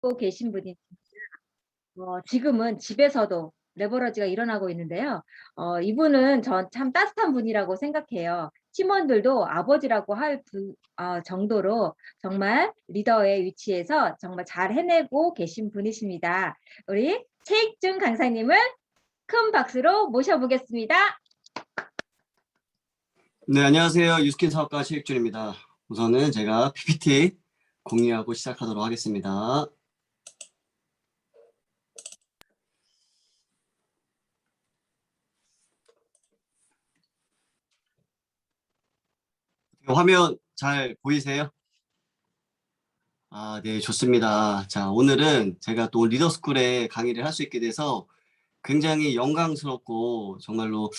하고 계신 분이 지금은 집에서도 레버러지가 일어나고 있는데요. 이분은 전 참 따뜻한 분이라고 생각해요. 팀원들도 아버지라고 할 정도로 정말 리더의 위치에서 정말 잘 해내고 계신 분이십니다. 우리 최익준 강사님을 큰 박수로 모셔보겠습니다. 네, 안녕하세요. 유스킨 사업가 최익준입니다. 우선은 제가 PPT 공유하고 시작하도록 하겠습니다. 화면 잘 보이세요? 네, 좋습니다. 자, 오늘은 제가 또 리더스쿨에 강의를 할 수 있게 돼서 굉장히 영광스럽고 정말로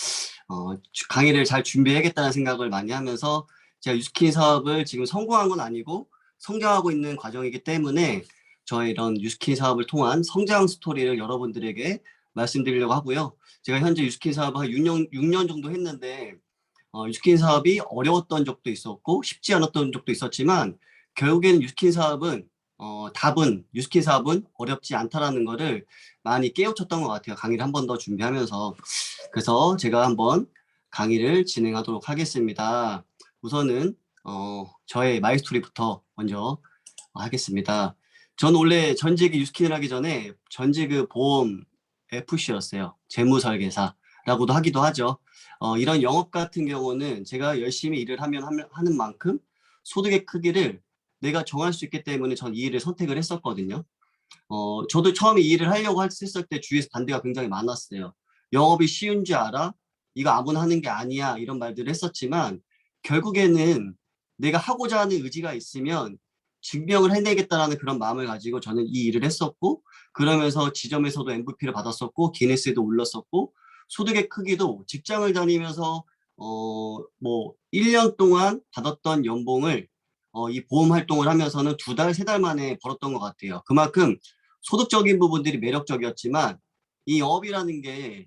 강의를 잘 준비해야겠다는 생각을 많이 하면서 제가 유스킨 사업을 지금 성공한 건 아니고 성장하고 있는 과정이기 때문에 저의 이런 유스킨 사업을 통한 성장 스토리를 여러분들에게 말씀드리려고 하고요. 제가 현재 유스킨 사업을 한 6년 정도 했는데 유스킨 사업이 어려웠던 적도 있었고 쉽지 않았던 적도 있었지만 결국에는 유스킨 사업은 유스킨 사업은 어렵지 않다라는 거를 많이 깨우쳤던 것 같아요. 강의를 한 번 더 준비하면서. 그래서 제가 한번 강의를 진행하도록 하겠습니다. 우선은 저의 마이스토리부터 먼저 하겠습니다. 저는 원래 전직이 유스킨을 하기 전에 전직은 보험 FC였어요. 재무설계사라고도 하기도 하죠. 이런 영업 같은 경우는 제가 열심히 일을 하는 만큼 소득의 크기를 내가 정할 수 있기 때문에 전 이 일을 선택을 했었거든요. 저도 처음에 이 일을 하려고 했을 때 주위에서 반대가 굉장히 많았어요. 영업이 쉬운 줄 알아? 이거 아무나 하는 게 아니야. 이런 말들을 했었지만 결국에는 내가 하고자 하는 의지가 있으면 증명을 해내겠다라는 그런 마음을 가지고 저는 이 일을 했었고 그러면서 지점에서도 MVP를 받았었고 기네스에도 올랐었고 소득의 크기도 직장을 다니면서 뭐 1년 동안 받았던 연봉을 이 보험 활동을 하면서는 2달, 3달 만에 벌었던 것 같아요. 그만큼 소득적인 부분들이 매력적이었지만 이 영업이라는 게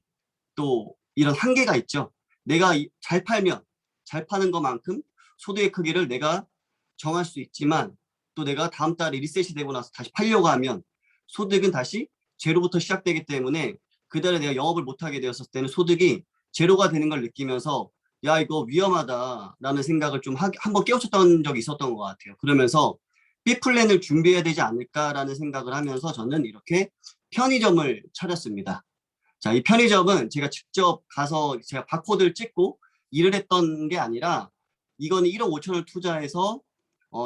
또 이런 한계가 있죠. 내가 잘 파는 것만큼 소득의 크기를 내가 정할 수 있지만 또 내가 다음 달에 리셋이 되고 나서 다시 팔려고 하면 소득은 다시 제로부터 시작되기 때문에 그달에 내가 영업을 못하게 되었을 때는 소득이 제로가 되는 걸 느끼면서 야 이거 위험하다라는 생각을 좀 한번 깨우쳤던 적이 있었던 것 같아요. 그러면서 B플랜을 준비해야 되지 않을까라는 생각을 하면서 저는 이렇게 편의점을 차렸습니다. 자, 이 편의점은 제가 직접 가서 제가 바코드를 찍고 일을 했던 게 아니라 이거는 1억 5천을 투자해서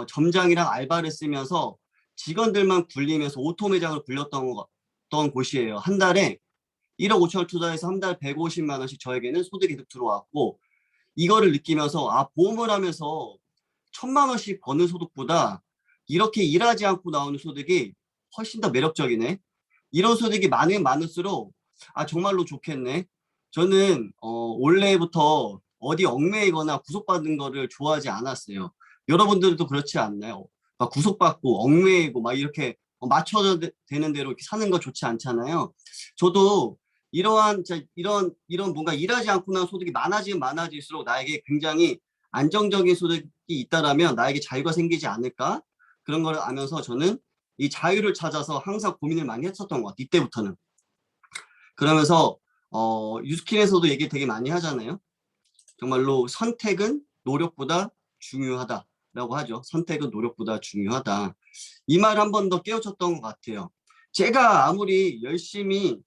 점장이랑 알바를 쓰면서 직원들만 굴리면서 오토 매장을 굴렸던 곳이에요. 한 달에 1억 5천을 투자해서 한 달 150만 원씩 저에게는 소득이 들어왔고 이거를 느끼면서 보험을 하면서 1,000만 원씩 버는 소득보다 이렇게 일하지 않고 나오는 소득이 훨씬 더 매력적이네. 이런 소득이 많으면 많을수록 정말로 좋겠네. 저는 원래부터 어디 얽매이거나 구속받는 거를 좋아하지 않았어요. 여러분들도 그렇지 않나요? 막 구속받고 얽매이고 막 이렇게 맞춰져 되는 대로 이렇게 사는 거 좋지 않잖아요. 저도 이런 뭔가 일하지 않고 난 소득이 많아지면 많아질수록 나에게 굉장히 안정적인 소득이 있다라면 나에게 자유가 생기지 않을까? 그런 걸 알면서 저는 이 자유를 찾아서 항상 고민을 많이 했었던 것 같아요. 이때부터는. 그러면서 유스킨에서도 얘기 되게 많이 하잖아요. 정말로 선택은 노력보다 중요하다라고 하죠. 선택은 노력보다 중요하다. 이 말 한 번 더 깨우쳤던 것 같아요. 제가 아무리 열심히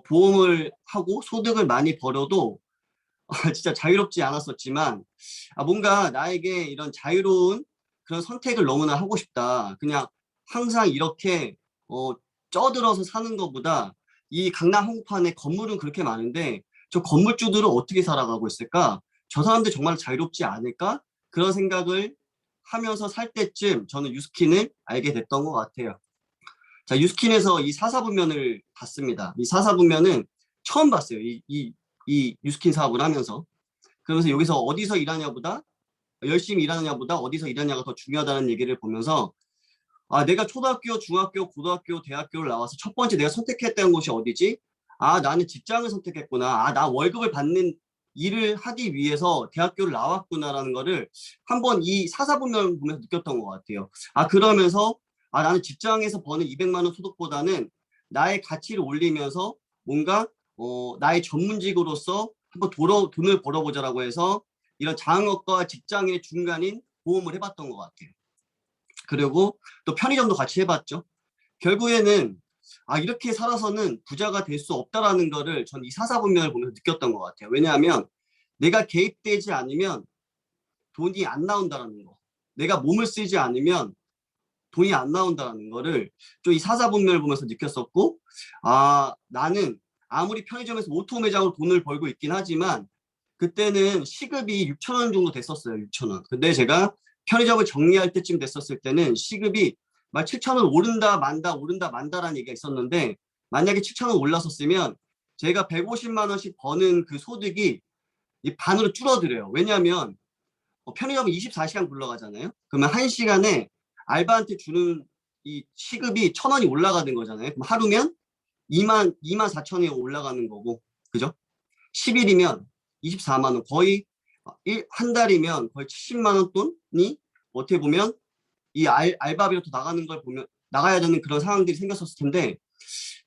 보험을 하고 소득을 많이 벌어도 진짜 자유롭지 않았었지만 뭔가 나에게 이런 자유로운 그런 선택을 너무나 하고 싶다. 그냥 항상 이렇게 쪄들어서 사는 것보다 이 강남 한복판에 건물은 그렇게 많은데 저 건물주들은 어떻게 살아가고 있을까? 저 사람들 정말 자유롭지 않을까? 그런 생각을 하면서 살 때쯤 저는 유스킨을 알게 됐던 것 같아요. 자, 유스킨에서 이 사사분면을 봤습니다. 이 사사분면은 처음 봤어요. 이 유스킨 사업을 하면서. 그러면서 여기서 어디서 일하냐보다 열심히 일하느냐보다 어디서 일하냐가 더 중요하다는 얘기를 보면서 내가 초등학교, 중학교, 고등학교, 대학교를 나와서 첫 번째 내가 선택했던 곳이 어디지? 나는 직장을 선택했구나. 나 월급을 받는 일을 하기 위해서 대학교를 나왔구나라는 거를 한번 이 사사분면을 보면서 느꼈던 것 같아요. 그러면서 나는 직장에서 버는 200만 원 소득보다는 나의 가치를 올리면서 뭔가 나의 전문직으로서 한번 돈을 벌어보자라고 해서 이런 자영업과 직장의 중간인 보험을 해봤던 것 같아요. 그리고 또 편의점도 같이 해봤죠. 결국에는 이렇게 살아서는 부자가 될 수 없다라는 거를 전 이 사사분면을 보면서 느꼈던 것 같아요. 왜냐하면 내가 개입되지 않으면 돈이 안 나온다라는 거. 내가 몸을 쓰지 않으면 돈이 안 나온다는 거를 좀 이 사사분면을 보면서 느꼈었고, 나는 아무리 편의점에서 오토 매장으로 돈을 벌고 있긴 하지만 그때는 시급이 6천 원 정도 됐었어요. 6천 원. 근데 제가 편의점을 정리할 때쯤 됐었을 때는 시급이 막 7천 원 오른다 만다 오른다 만다라는 얘기가 있었는데, 만약에 7천 원 올랐었으면 제가 150만 원씩 버는 그 소득이 이 반으로 줄어들어요. 왜냐하면 편의점은 24시간 굴러가잖아요. 그러면 1시간에 알바한테 주는 이 시급이 1,000원이 올라가는 거잖아요. 그럼 하루면 2만 4천 원이 올라가는 거고, 그죠? 10일이면 24만 원, 거의 한 달이면 거의 70만 원 돈이 어떻게 보면 이 알바비로 또 나가는 걸 보면 나가야 되는 그런 상황들이 생겼었을 텐데,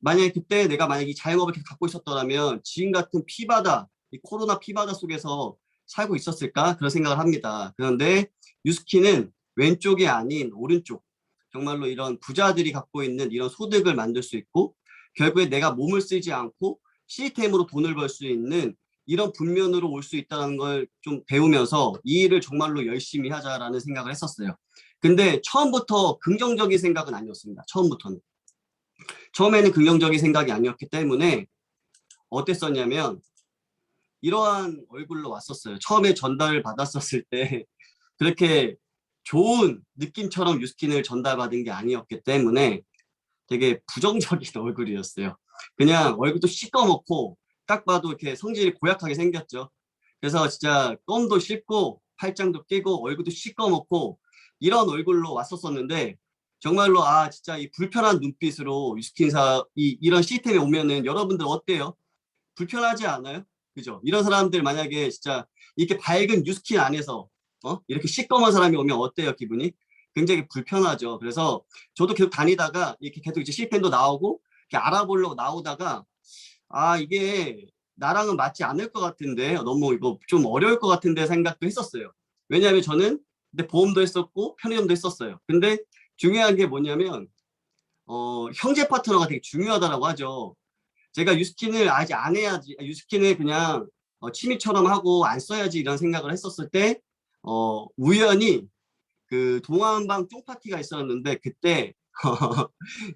만약에 그때 내가 만약에 이 자영업을 계속 갖고 있었더라면 지금 같은 피바다, 이 코로나 피바다 속에서 살고 있었을까 그런 생각을 합니다. 그런데 뉴스키는 왼쪽이 아닌 오른쪽, 정말로 이런 부자들이 갖고 있는 이런 소득을 만들 수 있고, 결국에 내가 몸을 쓰지 않고 시스템으로 돈을 벌 수 있는 이런 분면으로 올 수 있다는 걸 좀 배우면서 이 일을 정말로 열심히 하자라는 생각을 했었어요. 근데 처음부터 긍정적인 생각은 아니었습니다. 처음에는 긍정적인 생각이 아니었기 때문에 어땠었냐면 이러한 얼굴로 왔었어요. 처음에 전달을 받았었을 때 그렇게 좋은 느낌처럼 뉴스킨을 전달받은 게 아니었기 때문에 되게 부정적인 얼굴이었어요. 그냥 얼굴도 시꺼멓고 딱 봐도 이렇게 성질이 고약하게 생겼죠. 그래서 진짜 껌도 씹고 팔짱도 끼고 얼굴도 시꺼멓고 이런 얼굴로 왔었었는데, 정말로 진짜 이 불편한 눈빛으로 뉴스킨사 이런 시스템에 오면은 여러분들 어때요? 불편하지 않아요? 그죠? 이런 사람들 만약에 진짜 이렇게 밝은 뉴스킨 안에서 이렇게 시꺼먼 사람이 오면 어때요, 기분이? 굉장히 불편하죠. 그래서 저도 계속 다니다가 이렇게 계속 이제 시스템도 나오고 이렇게 알아보려고 나오다가 이게 나랑은 맞지 않을 것 같은데, 너무 이거 좀 어려울 것 같은데 생각도 했었어요. 왜냐하면 저는 근데 보험도 했었고 편의점도 했었어요. 근데 중요한 게 뭐냐면 형제 파트너가 되게 중요하다라고 하죠. 제가 유스킨을 아직 안 해야지, 유스킨을 그냥 취미처럼 하고 안 써야지 이런 생각을 했었을 때 우연히 그 동아한방 쫑파티가 있었는데, 그때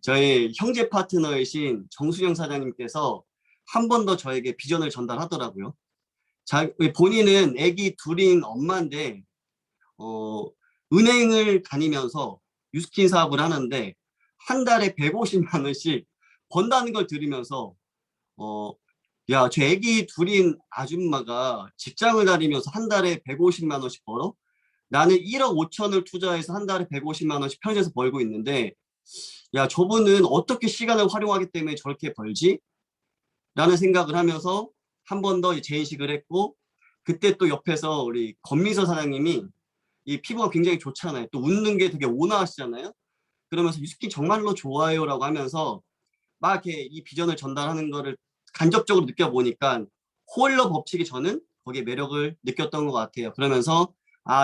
저희 형제 파트너이신 정수영 사장님께서 한 번 더 저에게 비전을 전달하더라고요. 본인은 아기 둘인 엄마인데 어, 은행을 다니면서 유스킨 사업을 하는데 한 달에 150만 원씩 번다는 걸 들으면서 어, 야, 저 애기 둘인 아줌마가 직장을 다니면서 한 달에 150만 원씩 벌어? 나는 1억 5천을 투자해서 한 달에 150만 원씩 편의점에서 벌고 있는데, 야, 저분은 어떻게 시간을 활용하기 때문에 저렇게 벌지? 라는 생각을 하면서 한 번 더 재인식을 했고, 그때 또 옆에서 우리 권미서 사장님이 이 피부가 굉장히 좋잖아요. 또 웃는 게 되게 온화하시잖아요. 그러면서 유스킨 정말로 좋아요라고 하면서 막 이렇게 이 비전을 전달하는 거를 간접적으로 느껴보니까 호일러 법칙이 저는 거기에 매력을 느꼈던 것 같아요. 그러면서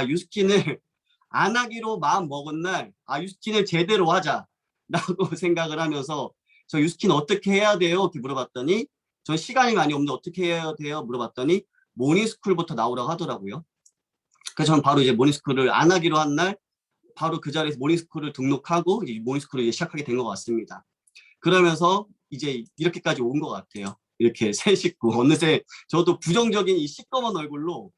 유스킨을 안 하기로 마음 먹은 날 유스킨을 제대로 하자라고 생각을 하면서, 저 유스킨 어떻게 해야 돼요? 이렇게 물어봤더니, 전 시간이 많이 없는데 어떻게 해야 돼요? 물어봤더니 모닝스쿨부터 나오라고 하더라고요. 그래서 저는 바로 이제 모닝스쿨을 안 하기로 한 날 바로 그 자리에서 모닝스쿨을 등록하고 이제 모닝스쿨을 이제 시작하게 된 것 같습니다. 그러면서 이제 이렇게까지 온 것 같아요. 이렇게 새 식구 어느새 저도 부정적인 이 시꺼먼 얼굴로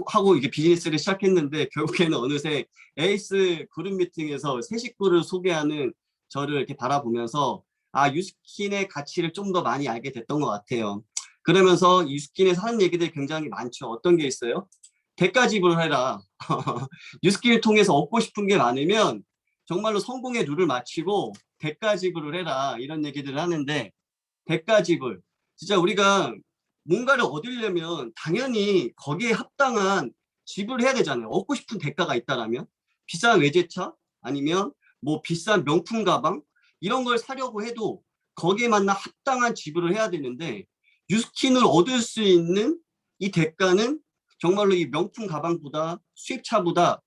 하고 이게 비즈니스를 시작했는데, 결국에는 어느새 에이스 그룹 미팅에서 새 식구를 소개하는 저를 이렇게 바라보면서 유스킨의 가치를 좀 더 많이 알게 됐던 것 같아요. 그러면서 유스킨에서 하는 얘기들이 굉장히 많죠. 어떤 게 있어요? 대가 지불을 해라. 뉴스킬을 통해서 얻고 싶은 게 많으면 정말로 성공의 룰을 맞추고 대가 지불을 해라, 이런 얘기들을 하는데, 대가 지불 진짜 우리가 뭔가를 얻으려면 당연히 거기에 합당한 지불을 해야 되잖아요. 얻고 싶은 대가가 있다라면 비싼 외제차 아니면 뭐 비싼 명품 가방 이런 걸 사려고 해도 거기에 맞는 합당한 지불을 해야 되는데 뉴스킨을 얻을 수 있는 이 대가는 정말로 이 명품 가방보다 수입차보다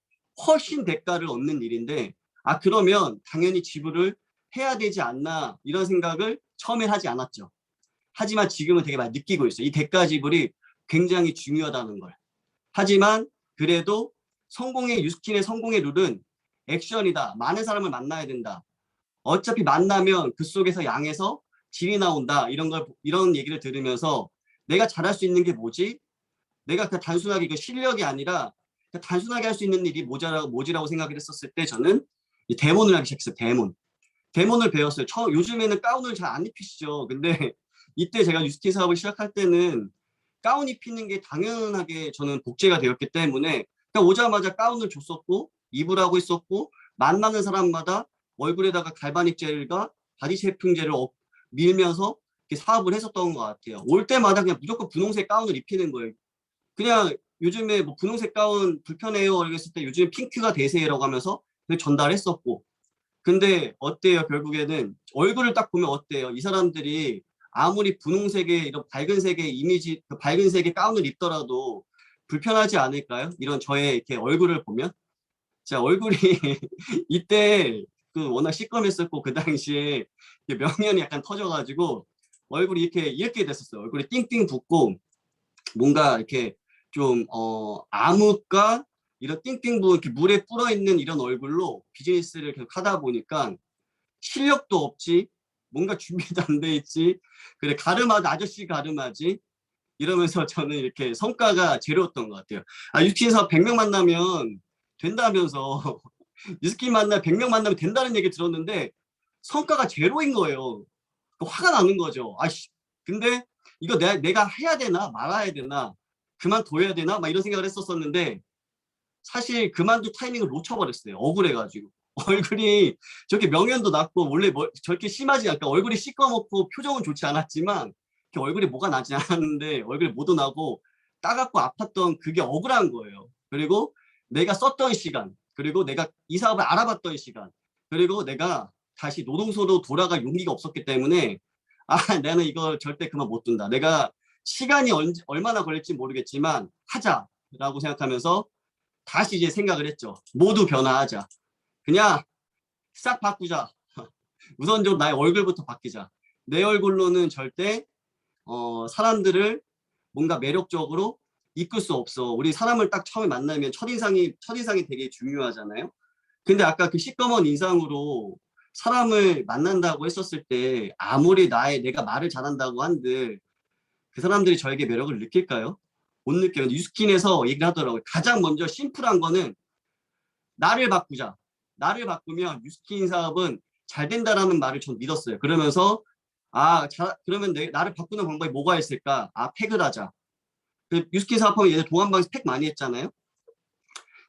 훨씬 대가를 얻는 일인데 그러면 당연히 지불을 해야 되지 않나 이런 생각을 처음엔 하지 않았죠. 하지만 지금은 되게 많이 느끼고 있어요. 이 대가 지불이 굉장히 중요하다는 걸. 하지만 그래도 뉴스킨의 성공의 룰은 액션이다. 많은 사람을 만나야 된다. 어차피 만나면 그 속에서 양에서 질이 나온다. 이런 얘기를 들으면서 내가 잘할 수 있는 게 뭐지? 내가 그 단순하게 그 실력이 아니라 단순하게 할 수 있는 일이 뭐지라고 생각을 했었을 때 저는 이 대본을 하기 시작했어요. 대본을 배웠어요. 요즘에는 가운을 잘 안 입히시죠. 근데 이때 제가 뉴스킨 사업을 시작할 때는 가운 입히는 게 당연하게 저는 복제가 되었기 때문에 그냥 오자마자 가운을 줬었고 입으라고 했었고 만나는 사람마다 얼굴에다가 갈바닉 젤과 바디 쉐이핑 젤을 밀면서 이렇게 사업을 했었던 것 같아요. 올 때마다 그냥 무조건 분홍색 가운을 입히는 거예요. 그냥 요즘에 뭐 분홍색 가운 불편해요. 이렇게 했을 때 요즘 핑크가 대세라고 하면서 전달했었고 근데 어때요? 결국에는 얼굴을 딱 보면 어때요? 이 사람들이 아무리 분홍색의 이런 밝은 색의 이미지, 그 밝은 색의 가운을 입더라도 불편하지 않을까요? 이런 저의 이렇게 얼굴을 보면 자 얼굴이 이때 그 워낙 시꺼맸었고 그 당시에 명연이 약간 터져가지고 얼굴이 이렇게 됐었어요. 얼굴이 띵띵 붓고 뭔가 이렇게 좀 암흑과 이런 띵띵 부은 이렇게 물에 불어 있는 이런 얼굴로 비즈니스를 계속 하다 보니까 실력도 없지, 뭔가 준비도 안 돼 있지, 그래 가르마도 아저씨 가르마지 이러면서 저는 이렇게 성과가 제로였던 것 같아요. 유치인사 100명 만나면 된다면서 유스킨 만나 100명 만나면 된다는 얘기 들었는데 성과가 제로인 거예요. 화가 나는 거죠. 근데 이거 내가 해야 되나 말아야 되나 그만둬야 되나 막 이런 생각을 했었었는데 사실 그만둘 타이밍을 놓쳐버렸어요. 억울해가지고. 얼굴이 저렇게 명연도 낮고 원래 저렇게 심하지 않까 얼굴이 시꺼멓고 표정은 좋지 않았지만 얼굴이 뭐가 나지 않았는데 얼굴이 모두 나고 따갑고 아팠던 그게 억울한 거예요. 그리고 내가 썼던 시간 그리고 내가 이 사업을 알아봤던 시간 그리고 내가 다시 노동소로 돌아갈 용기가 없었기 때문에 나는 이걸 절대 그만 못 둔다. 내가 시간이 얼마나 걸릴지 모르겠지만 하자라고 생각하면서 다시 이제 생각을 했죠. 모두 변화하자. 그냥 싹 바꾸자. 우선적으로 나의 얼굴부터 바뀌자. 내 얼굴로는 절대 사람들을 뭔가 매력적으로 이끌 수 없어. 우리 사람을 딱 처음에 만나면 첫인상이 되게 중요하잖아요. 근데 아까 그 시꺼먼 인상으로 사람을 만난다고 했었을 때 아무리 내가 말을 잘한다고 한들 그 사람들이 저에게 매력을 느낄까요? 못 느껴요. 뉴스킨에서 얘기를 하더라고요. 가장 먼저 심플한 거는 나를 바꾸자. 나를 바꾸면 뉴스킨 사업은 잘 된다라는 말을 전 믿었어요. 그러면서 그러면 나를 바꾸는 방법이 뭐가 있을까? 팩을 하자. 그 뉴스킨 사업하면 얘네 동안방에서 팩 많이 했잖아요.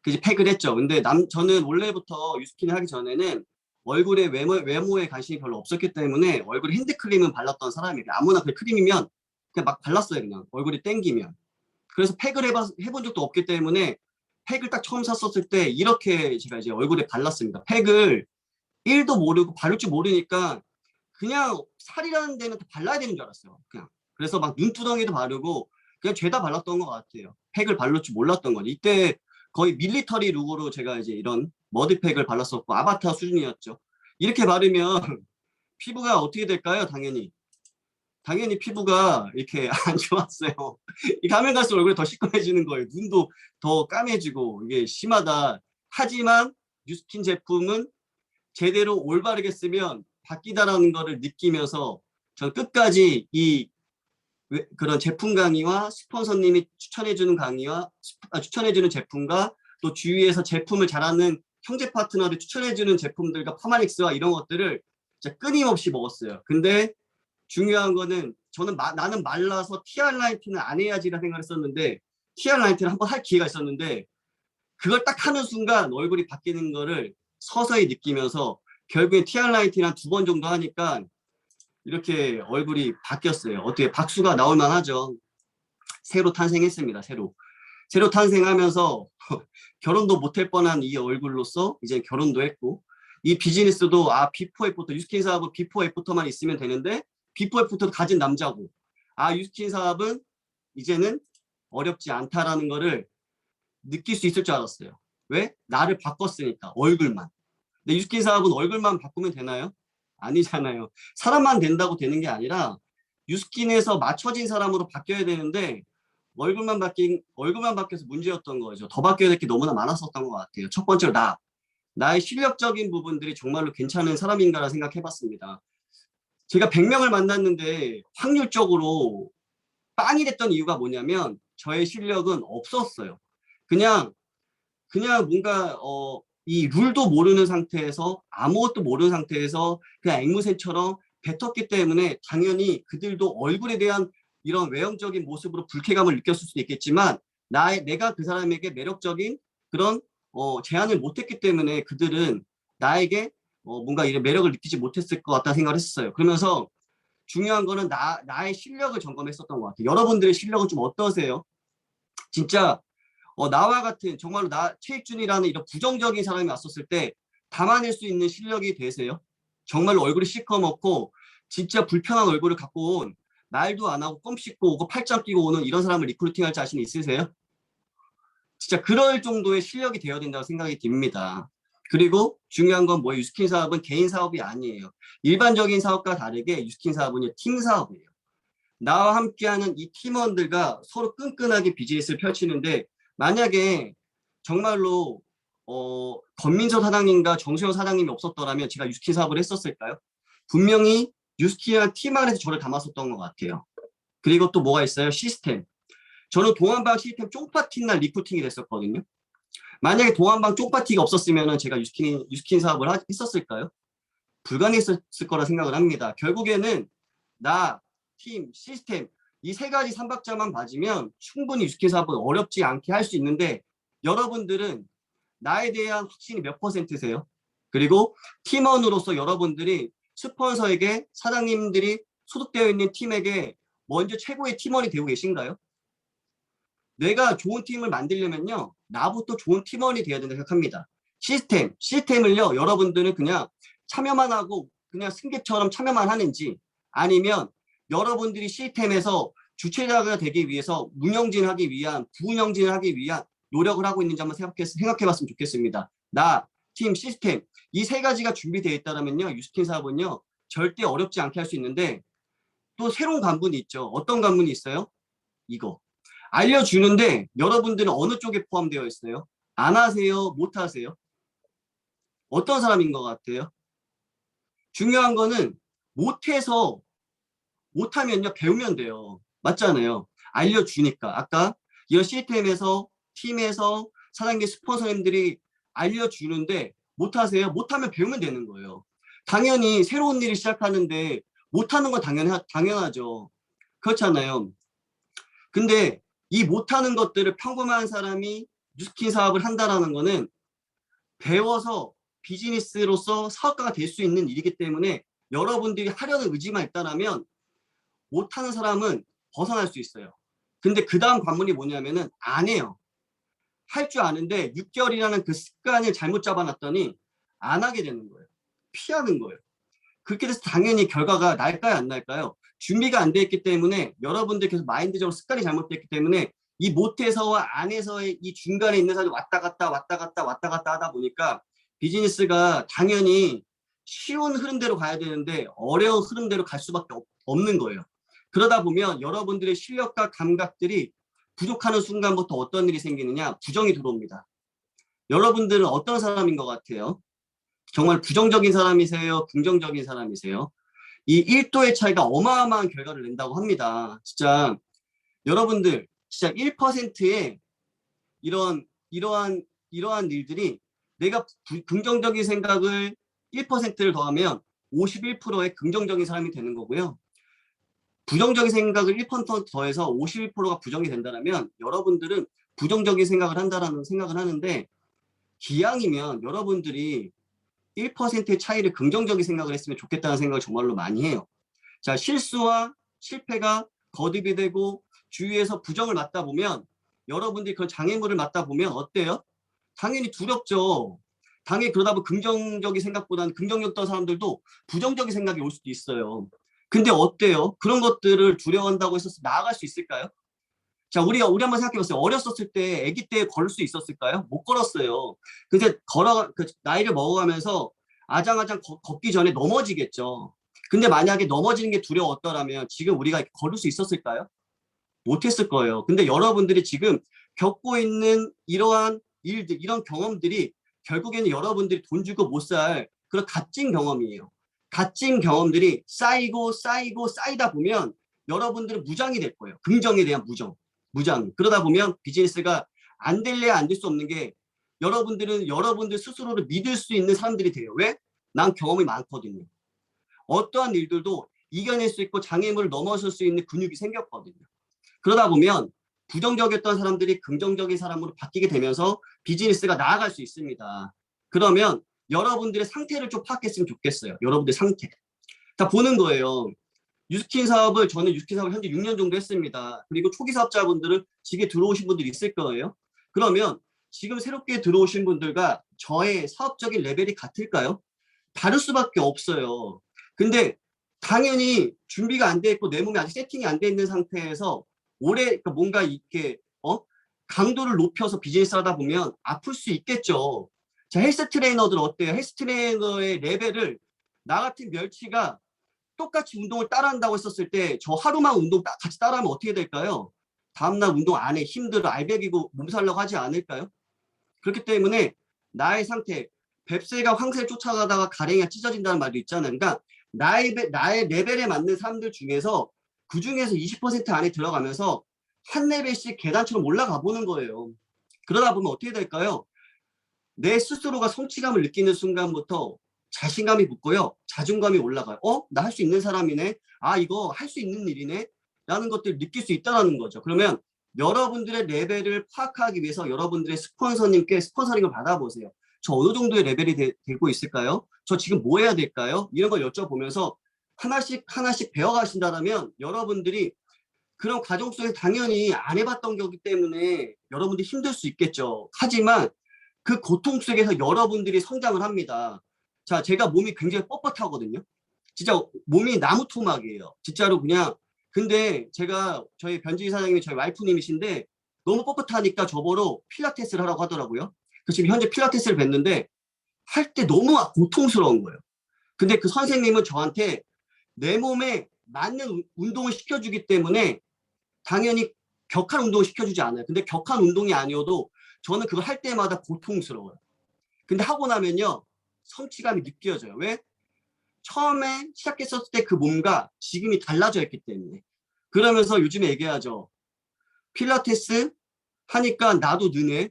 그래서 팩을 했죠. 근데 저는 원래부터 뉴스킨 하기 전에는 얼굴에 외모에 관심이 별로 없었기 때문에 얼굴에 핸드크림은 발랐던 사람이에요. 아무나 그 크림이면 그냥 막 발랐어요. 그냥 얼굴이 땡기면. 그래서 팩을 해본 적도 없기 때문에 팩을 딱 처음 샀었을 때 이렇게 제가 이제 얼굴에 발랐습니다. 팩을 1도 모르고 바를 줄 모르니까 그냥 살이라는 데는 다 발라야 되는 줄 알았어요. 그냥. 그래서 막 눈두덩이도 바르고 그냥 죄다 발랐던 것 같아요. 팩을 바를 줄 몰랐던 거지. 이때 거의 밀리터리 룩으로 제가 이제 이런 머드팩을 발랐었고 아바타 수준이었죠. 이렇게 바르면 피부가 어떻게 될까요? 당연히 피부가 이렇게 안 좋았어요. 이 가면 갈수록 얼굴이 더 시꺼매지는 거예요. 눈도 더 까매지고 이게 심하다. 하지만 뉴스킨 제품은 제대로 올바르게 쓰면 바뀌다라는 거를 느끼면서 전 끝까지 그런 제품 강의와 스폰서님이 추천해주는 강의와 추천해주는 제품과 또 주위에서 제품을 잘하는 형제 파트너를 추천해주는 제품들과 파마닉스와 이런 것들을 진짜 끊임없이 먹었어요. 근데 중요한 거는 저는 나는 말라서 TR 라이팅을 안 해야지라는 생각을 했었는데 TR 라이팅을 한번 할 기회가 있었는데 그걸 딱 하는 순간 얼굴이 바뀌는 거를 서서히 느끼면서 결국엔 TR 라이팅 한 2번 정도 하니까 이렇게 얼굴이 바뀌었어요. 어떻게 박수가 나올 만하죠. 새로 탄생했습니다. 새로 탄생하면서 결혼도 못할 뻔한 이 얼굴로서 이제 결혼도 했고 이 비즈니스도 비포 애프터, 유스킨 사업은 비포 애프터만 있으면 되는데 비포 애프터도 가진 남자고 유스킨 사업은 이제는 어렵지 않다라는 거를 느낄 수 있을 줄 알았어요. 왜? 나를 바꿨으니까 얼굴만. 근데 유스킨 사업은 얼굴만 바꾸면 되나요? 아니잖아요. 사람만 된다고 되는 게 아니라 유스킨에서 맞춰진 사람으로 바뀌어야 되는데 얼굴만 바뀌어서 문제였던 거죠. 더 바뀌어야 될 게 너무나 많았었던 것 같아요. 첫 번째로 나의 실력적인 부분들이 정말로 괜찮은 사람인가라 생각해봤습니다. 제가 100명을 만났는데 확률적으로 빵이 됐던 이유가 뭐냐면 저의 실력은 없었어요. 그냥 뭔가 이 룰도 모르는 상태에서 아무것도 모르는 상태에서 그냥 앵무새처럼 뱉었기 때문에 당연히 그들도 얼굴에 대한 이런 외형적인 모습으로 불쾌감을 느꼈을 수도 있겠지만 내가 그 사람에게 매력적인 그런 제안을 못했기 때문에 그들은 나에게 뭔가 이런 매력을 느끼지 못했을 것 같다는 생각을 했었어요. 그러면서 중요한 거는 나의 실력을 점검했었던 것 같아요. 여러분들의 실력은 좀 어떠세요? 진짜 나와 같은 정말로 최익준이라는 이런 부정적인 사람이 왔었을 때 담아낼 수 있는 실력이 되세요? 정말로 얼굴이 시커멓고 진짜 불편한 얼굴을 갖고 온 말도 안 하고 껌 씹고 오고 팔짱 끼고 오는 이런 사람을 리크루팅할 자신 있으세요? 진짜 그럴 정도의 실력이 되어야 된다고 생각이 듭니다. 그리고 중요한 건 뭐예요? 유스킨 사업은 개인 사업이 아니에요. 일반적인 사업과 다르게 유스킨 사업은 팀 사업이에요. 나와 함께하는 이 팀원들과 서로 끈끈하게 비즈니스를 펼치는데 만약에 정말로 권민서 사장님과 정수영 사장님이 없었더라면 제가 유스킨 사업을 했었을까요? 분명히 유스킨이라는 팀 안에서 저를 담았었던 것 같아요. 그리고 또 뭐가 있어요? 시스템. 저는 동안방 시스템 쪽파티 날 리크루팅이 됐었거든요. 만약에 동안방 쪽파티가 없었으면 제가 유스킨 사업을 했었을까요? 불가능했을 거라 생각을 합니다. 결국에는 팀, 시스템 이 세 가지 삼박자만 맞으면 충분히 유스킨 사업은 어렵지 않게 할 수 있는데 여러분들은 나에 대한 확신이 몇 %세요? 그리고 팀원으로서 여러분들이 스폰서에게 사장님들이 소속되어 있는 팀에게 먼저 최고의 팀원이 되고 계신가요? 내가 좋은 팀을 만들려면요. 나부터 좋은 팀원이 되어야 된다고 생각합니다. 시스템을요. 여러분들은 그냥 참여만 하고 그냥 승객처럼 참여만 하는지 아니면 여러분들이 시스템에서 주체자가 되기 위해서 운영진하기 위한 부운영진을 하기 위한 노력을 하고 있는지 한번 생각해봤으면 좋겠습니다. 팀, 시스템 이 세 가지가 준비되어 있다면요. 유스킨 사업은요. 절대 어렵지 않게 할 수 있는데 또 새로운 관문이 있죠. 어떤 관문이 있어요? 이거. 알려주는데 여러분들은 어느 쪽에 포함되어 있어요? 안 하세요? 못 하세요? 어떤 사람인 것 같아요? 중요한 거는 못하면요 배우면 돼요. 맞잖아요. 알려주니까 아까 이런 시스템에서 팀에서 사장님 스폰서님들이 알려주는데 못하세요? 못하면 배우면 되는 거예요. 당연히 새로운 일을 시작하는데 못하는 건 당연하죠. 그렇잖아요. 근데 이 못하는 것들을 평범한 사람이 뉴스킨 사업을 한다라는 거는 배워서 비즈니스로서 사업가가 될 수 있는 일이기 때문에 여러분들이 하려는 의지만 있다면 못하는 사람은 벗어날 수 있어요. 근데 그 다음 관문이 뭐냐면은 안 해요. 할 줄 아는데 6개월이라는 그 습관을 잘못 잡아놨더니 안 하게 되는 거예요. 피하는 거예요. 그렇게 돼서 당연히 결과가 날까요 안 날까요? 준비가 안 돼 있기 때문에 여러분들 계속 마인드적으로 습관이 잘못됐기 때문에 이 못해서와 안에서의 이 중간에 있는 사람이 왔다 갔다 하다 보니까 비즈니스가 당연히 쉬운 흐름대로 가야 되는데 어려운 흐름대로 갈 수밖에 없는 거예요. 그러다 보면 여러분들의 실력과 감각들이 부족하는 순간부터 어떤 일이 생기느냐? 부정이 들어옵니다. 여러분들은 어떤 사람인 것 같아요? 정말 부정적인 사람이세요? 긍정적인 사람이세요? 이 1도의 차이가 어마어마한 결과를 낸다고 합니다. 진짜 여러분들 진짜 1%의 이러한 일들이 내가 긍정적인 생각을 1%를 더하면 51%의 긍정적인 사람이 되는 거고요. 부정적인 생각을 1% 더해서 51%가 부정이 된다면 여러분들은 부정적인 생각을 한다라는 생각을 하는데 기왕이면 여러분들이 1%의 차이를 긍정적인 생각을 했으면 좋겠다는 생각을 정말로 많이 해요. 자, 실수와 실패가 거듭이 되고 주위에서 부정을 맞다 보면 여러분들이 그런 장애물을 맞다 보면 어때요? 당연히 두렵죠. 당연히 그러다 보면 긍정적인 생각보다는 긍정적이었던 사람들도 부정적인 생각이 올 수도 있어요. 근데 어때요? 그런 것들을 두려워한다고 해서 나아갈 수 있을까요? 자, 우리 한번 생각해 보세요. 어렸었을 때, 아기 때 걸을 수 있었을까요? 못 걸었어요. 근데 나이를 먹어가면서 아장아장 걷기 전에 넘어지겠죠. 근데 만약에 넘어지는 게 두려웠더라면 지금 우리가 걸을 수 있었을까요? 못했을 거예요. 근데 여러분들이 지금 겪고 있는 이러한 일들, 이런 경험들이 결국에는 여러분들이 돈 주고 못 살 그런 값진 경험이에요. 값진 경험들이 쌓이고 쌓이고 쌓이다 보면 여러분들은 무장이 될 거예요. 긍정에 대한 무장. 그러다 보면 비즈니스가 안 될래야 안 될 수 없는 게 여러분들은 여러분들 스스로를 믿을 수 있는 사람들이 돼요. 왜? 난 경험이 많거든요. 어떠한 일들도 이겨낼 수 있고 장애물을 넘어설 수 있는 근육이 생겼거든요. 그러다 보면 부정적이었던 사람들이 긍정적인 사람으로 바뀌게 되면서 비즈니스가 나아갈 수 있습니다. 그러면 여러분들의 상태를 좀 파악했으면 좋겠어요. 여러분들의 상태. 다 보는 거예요. 저는 유스킨 사업을 현재 6년 정도 했습니다. 그리고 초기 사업자분들은 지금 들어오신 분들이 있을 거예요. 그러면 지금 새롭게 들어오신 분들과 저의 사업적인 레벨이 같을까요? 다를 수밖에 없어요. 근데 당연히 준비가 안 돼 있고 내 몸이 아직 세팅이 안 돼 있는 상태에서 그러니까 뭔가 이렇게 강도를 높여서 비즈니스 하다 보면 아플 수 있겠죠. 자, 헬스 트레이너들 어때요? 헬스 트레이너의 레벨을 나 같은 멸치가 똑같이 운동을 따라한다고 했었을 때 저 하루만 운동 같이 따라하면 어떻게 될까요? 다음날 운동 안 해. 힘들어. 알배기고 몸살라고 하지 않을까요? 그렇기 때문에 나의 상태, 뱁새가 황새를 쫓아가다가 가랭이가 찢어진다는 말도 있잖아요. 그러니까 나의 레벨에 맞는 사람들 중에서 그 중에서 20% 안에 들어가면서 한 레벨씩 계단처럼 올라가 보는 거예요. 그러다 보면 어떻게 될까요? 내 스스로가 성취감을 느끼는 순간부터 자신감이 붙고요. 자존감이 올라가요. 나 할 수 있는 사람이네. 아, 이거 할 수 있는 일이네. 라는 것들을 느낄 수 있다는 거죠. 그러면 여러분들의 레벨을 파악하기 위해서 여러분들의 스폰서님께 스폰서링을 받아보세요. 저 어느 정도의 레벨이 되고 있을까요? 저 지금 뭐 해야 될까요? 이런 걸 여쭤보면서 하나씩 배워가신다면 여러분들이 그런 과정 속에 당연히 안 해봤던 거기 때문에 여러분들이 힘들 수 있겠죠. 하지만 그 고통 속에서 여러분들이 성장을 합니다. 자, 제가 몸이 굉장히 뻣뻣하거든요. 진짜 몸이 나무 토막이에요. 진짜로 그냥. 근데 제가 저희 변지 사장님이 저희 와이프님이신데 너무 뻣뻣하니까 저보러 필라테스를 하라고 하더라고요. 그래서 지금 현재 필라테스를 뵀는데 할 때 너무 고통스러운 거예요. 근데 그 선생님은 저한테 내 몸에 맞는 운동을 시켜주기 때문에 당연히 격한 운동을 시켜주지 않아요. 근데 격한 운동이 아니어도 저는 그걸 할 때마다 고통스러워요. 근데 하고 나면요. 성취감이 느껴져요. 왜? 처음에 시작했었을 때 그 몸과 지금이 달라져 있기 때문에. 그러면서 요즘에 얘기하죠. 필라테스 하니까 나도 느네.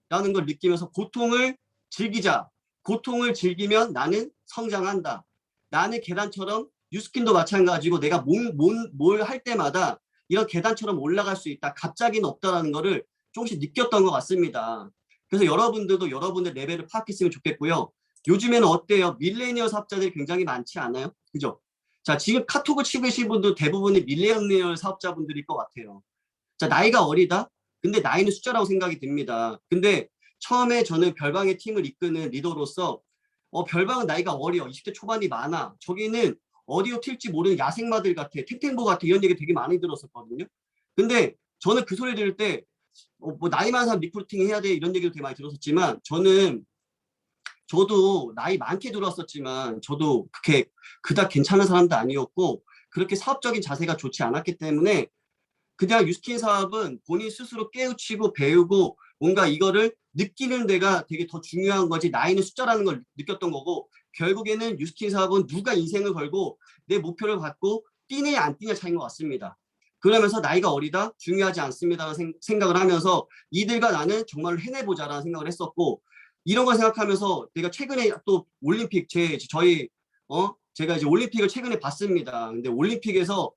라는 걸 느끼면서 고통을 즐기자. 고통을 즐기면 나는 성장한다. 나는 계단처럼 뉴스킨도 마찬가지고 내가 뭘 할 때마다 이런 계단처럼 올라갈 수 있다. 갑자기는 없다라는 거를 조금씩 느꼈던 것 같습니다. 그래서 여러분들도 여러분의 레벨을 파악했으면 좋겠고요. 요즘에는 어때요? 밀레니얼 사업자들이 굉장히 많지 않아요? 그죠? 자, 지금 카톡을 치고 계신 분들 대부분이 밀레니얼 사업자분들일 것 같아요. 자, 나이가 어리다? 근데 나이는 숫자라고 생각이 듭니다. 근데 처음에 저는 별방의 팀을 이끄는 리더로서 별방은 나이가 어려. 20대 초반이 많아. 저기는 어디로 튈지 모르는 야생마들 같아. 탱탱보 같아. 이런 얘기 되게 많이 들었었거든요. 근데 저는 그 소리 들을 때 뭐 나이 많은 사람 리크루팅 해야 돼. 이런 얘기도 되게 많이 들었었지만 저도 나이 많게 들어왔었지만 저도 그렇게 그닥 괜찮은 사람도 아니었고 그렇게 사업적인 자세가 좋지 않았기 때문에 그냥 유스킨 사업은 본인 스스로 깨우치고 배우고 뭔가 이거를 느끼는 데가 되게 더 중요한 거지 나이는 숫자라는 걸 느꼈던 거고 결국에는 유스킨 사업은 누가 인생을 걸고 내 목표를 갖고 뛰느냐 안 뛰느냐 차이인 것 같습니다. 그러면서 나이가 어리다 중요하지 않습니다라는 생각을 하면서 이들과 나는 정말로 해내보자라는 생각을 했었고 이런 걸 생각하면서 내가 최근에 또 올림픽 제가 이제 올림픽을 최근에 봤습니다. 근데 올림픽에서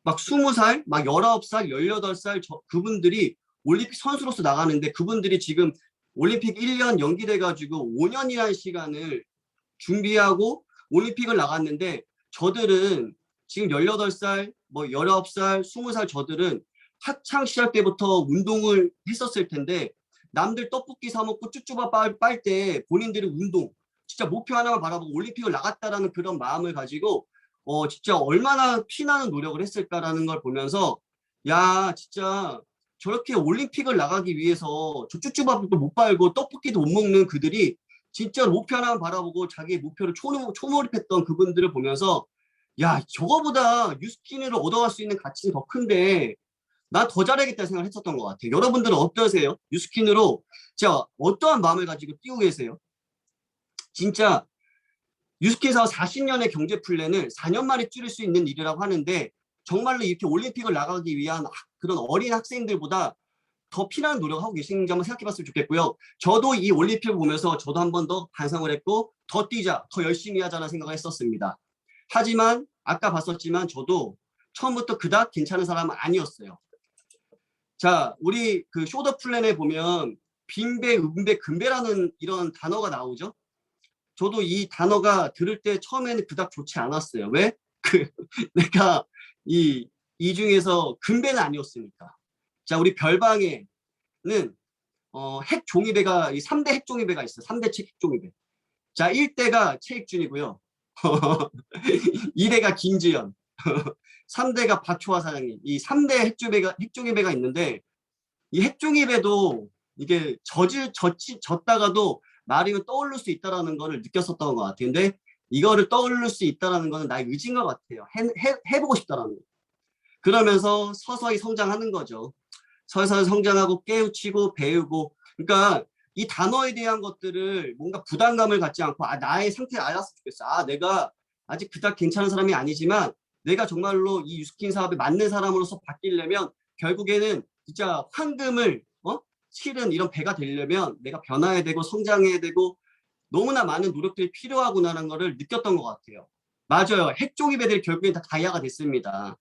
막 20살, 막 19살, 18살 그분들이 올림픽 선수로서 나가는데 그분들이 지금 올림픽 1년 연기돼가지고 5년이라는 시간을 준비하고 올림픽을 나갔는데 저들은 지금 18살, 뭐 19살, 20살 저들은 학창 시절 때부터 운동을 했었을 텐데 남들 떡볶이 사 먹고 쭈쭈바 빨 때 본인들의 운동, 진짜 목표 하나만 바라보고 올림픽을 나갔다라는 그런 마음을 가지고 진짜 얼마나 피나는 노력을 했을까라는 걸 보면서 야, 진짜 저렇게 올림픽을 나가기 위해서 저 쭈쭈밥도 못 빨고 떡볶이도 못 먹는 그들이 진짜 목표 하나만 바라보고 자기의 목표를 초몰입했던 그분들을 보면서 야, 저거보다 뉴스킨으로 얻어갈 수 있는 가치는 더 큰데 난 더 잘하겠다는 생각을 했었던 것 같아요. 여러분들은 어떠세요? 뉴스킨으로 진짜 어떠한 마음을 가지고 뛰고 계세요? 진짜 뉴스킨 사업 40년의 경제 플랜을 4년 만에 줄일 수 있는 일이라고 하는데 정말로 이렇게 올림픽을 나가기 위한 그런 어린 학생들보다 더 피나는 노력을 하고 계신지 한번 생각해 봤으면 좋겠고요. 저도 이 올림픽을 보면서 저도 한 번 더 반성을 했고 더 뛰자, 더 열심히 하자는 생각을 했었습니다. 하지만 아까 봤었지만 저도 처음부터 그닥 괜찮은 사람은 아니었어요. 자, 우리 그 쇼더 플랜에 보면 빈배, 은배, 금배라는 이런 단어가 나오죠. 저도 이 단어가 들을 때 처음에는 그닥 좋지 않았어요. 왜? 내가 이 중에서 금배는 아니었으니까. 자, 우리 별방에는 핵 종이배가 3대 핵 종이배가 있어요. 3대 핵 종이배. 자, 1대가 최익준이고요. 2대가 김지연. 3대가 박초화 사장님. 이 3대 핵종이배가 있는데 이 핵종이배도 이게 졌다가도 말이면 떠오를 수 있다라는 거를 느꼈었던 것 같아요. 근데 이거를 떠오를 수 있다라는 거는 나의 의지인 것 같아요. 해보고 싶다라는 거. 그러면서 서서히 성장하는 거죠. 서서히 성장하고 깨우치고 배우고. 그러니까 이 단어에 대한 것들을 뭔가 부담감을 갖지 않고 나의 상태를 알았으면 좋겠어. 내가 아직 그닥 괜찮은 사람이 아니지만 내가 정말로 이 유스킨 사업에 맞는 사람으로서 바뀌려면 결국에는 진짜 황금을 실은 이런 배가 되려면 내가 변화해야 되고 성장해야 되고 너무나 많은 노력들이 필요하구나라는 거를 느꼈던 것 같아요. 맞아요. 핵종이 배들이 결국엔 다 다이아가 됐습니다.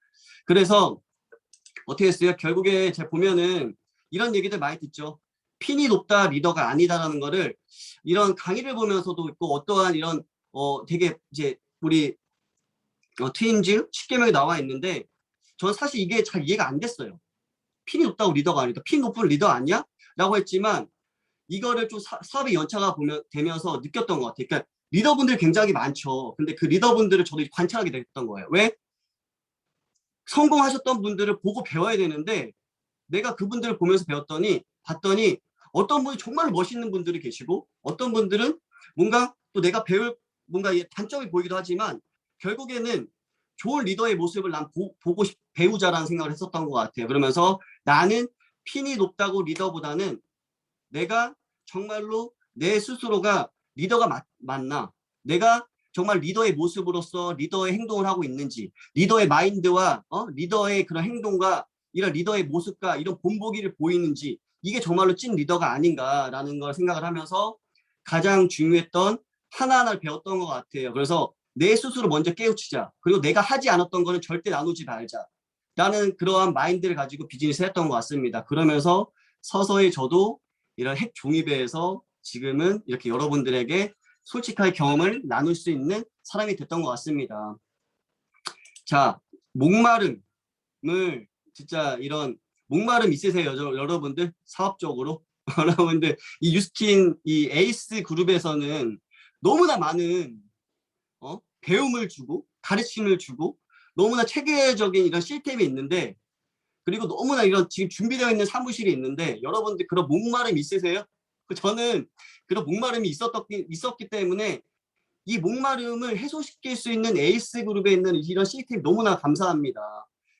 그래서 어떻게 했어요? 결국에 제가 보면은 이런 얘기들 많이 듣죠. 핀이 높다 리더가 아니다라는 거를 이런 강의를 보면서도 있고 어떠한 이런 되게 이제 우리 트윈즈 10개명이 나와 있는데 저는 사실 이게 잘 이해가 안 됐어요. 핀이 높다고 리더가 아니다. 핀 높은 리더 아니야? 라고 했지만 이거를 좀 사업의 연차가 되면서 느꼈던 것 같아요. 그러니까 리더분들이 굉장히 많죠. 근데 그 리더분들을 저도 관찰하게 됐던 거예요. 왜? 성공하셨던 분들을 보고 배워야 되는데 내가 그분들을 보면서 봤더니 어떤 분이 정말 멋있는 분들이 계시고 어떤 분들은 뭔가 또 내가 배울 뭔가 단점이 보이기도 하지만 결국에는 좋은 리더의 모습을 난 보고 배우자라는 생각을 했었던 것 같아요. 그러면서 나는 핀이 높다고 리더보다는 내가 정말로 내 스스로가 리더가 맞나? 내가 정말 리더의 모습으로서 리더의 행동을 하고 있는지, 리더의 마인드와 리더의 그런 행동과 이런 리더의 모습과 이런 본보기를 보이는지 이게 정말로 찐 리더가 아닌가라는 걸 생각을 하면서 가장 중요했던 하나하나를 배웠던 것 같아요. 그래서 내 스스로 먼저 깨우치자. 그리고 내가 하지 않았던 거는 절대 나누지 말자. 라는 그러한 마인드를 가지고 비즈니스 했던 것 같습니다. 그러면서 서서히 저도 이런 핵 종이배에서 지금은 이렇게 여러분들에게 솔직하게 경험을 나눌 수 있는 사람이 됐던 것 같습니다. 자, 목마름을 진짜 이런 목마름 있으세요, 여러분들? 사업적으로? 여러분들 이 유스킨 이 에이스 그룹에서는 너무나 많은 배움을 주고 가르침을 주고 너무나 체계적인 이런 시스템이 있는데 그리고 너무나 이런 지금 준비되어 있는 사무실이 있는데 여러분들 그런 목마름 있으세요? 저는 그런 목마름이 있었기 때문에 이 목마름을 해소시킬 수 있는 에이스 그룹에 있는 이런 시스템이 너무나 감사합니다.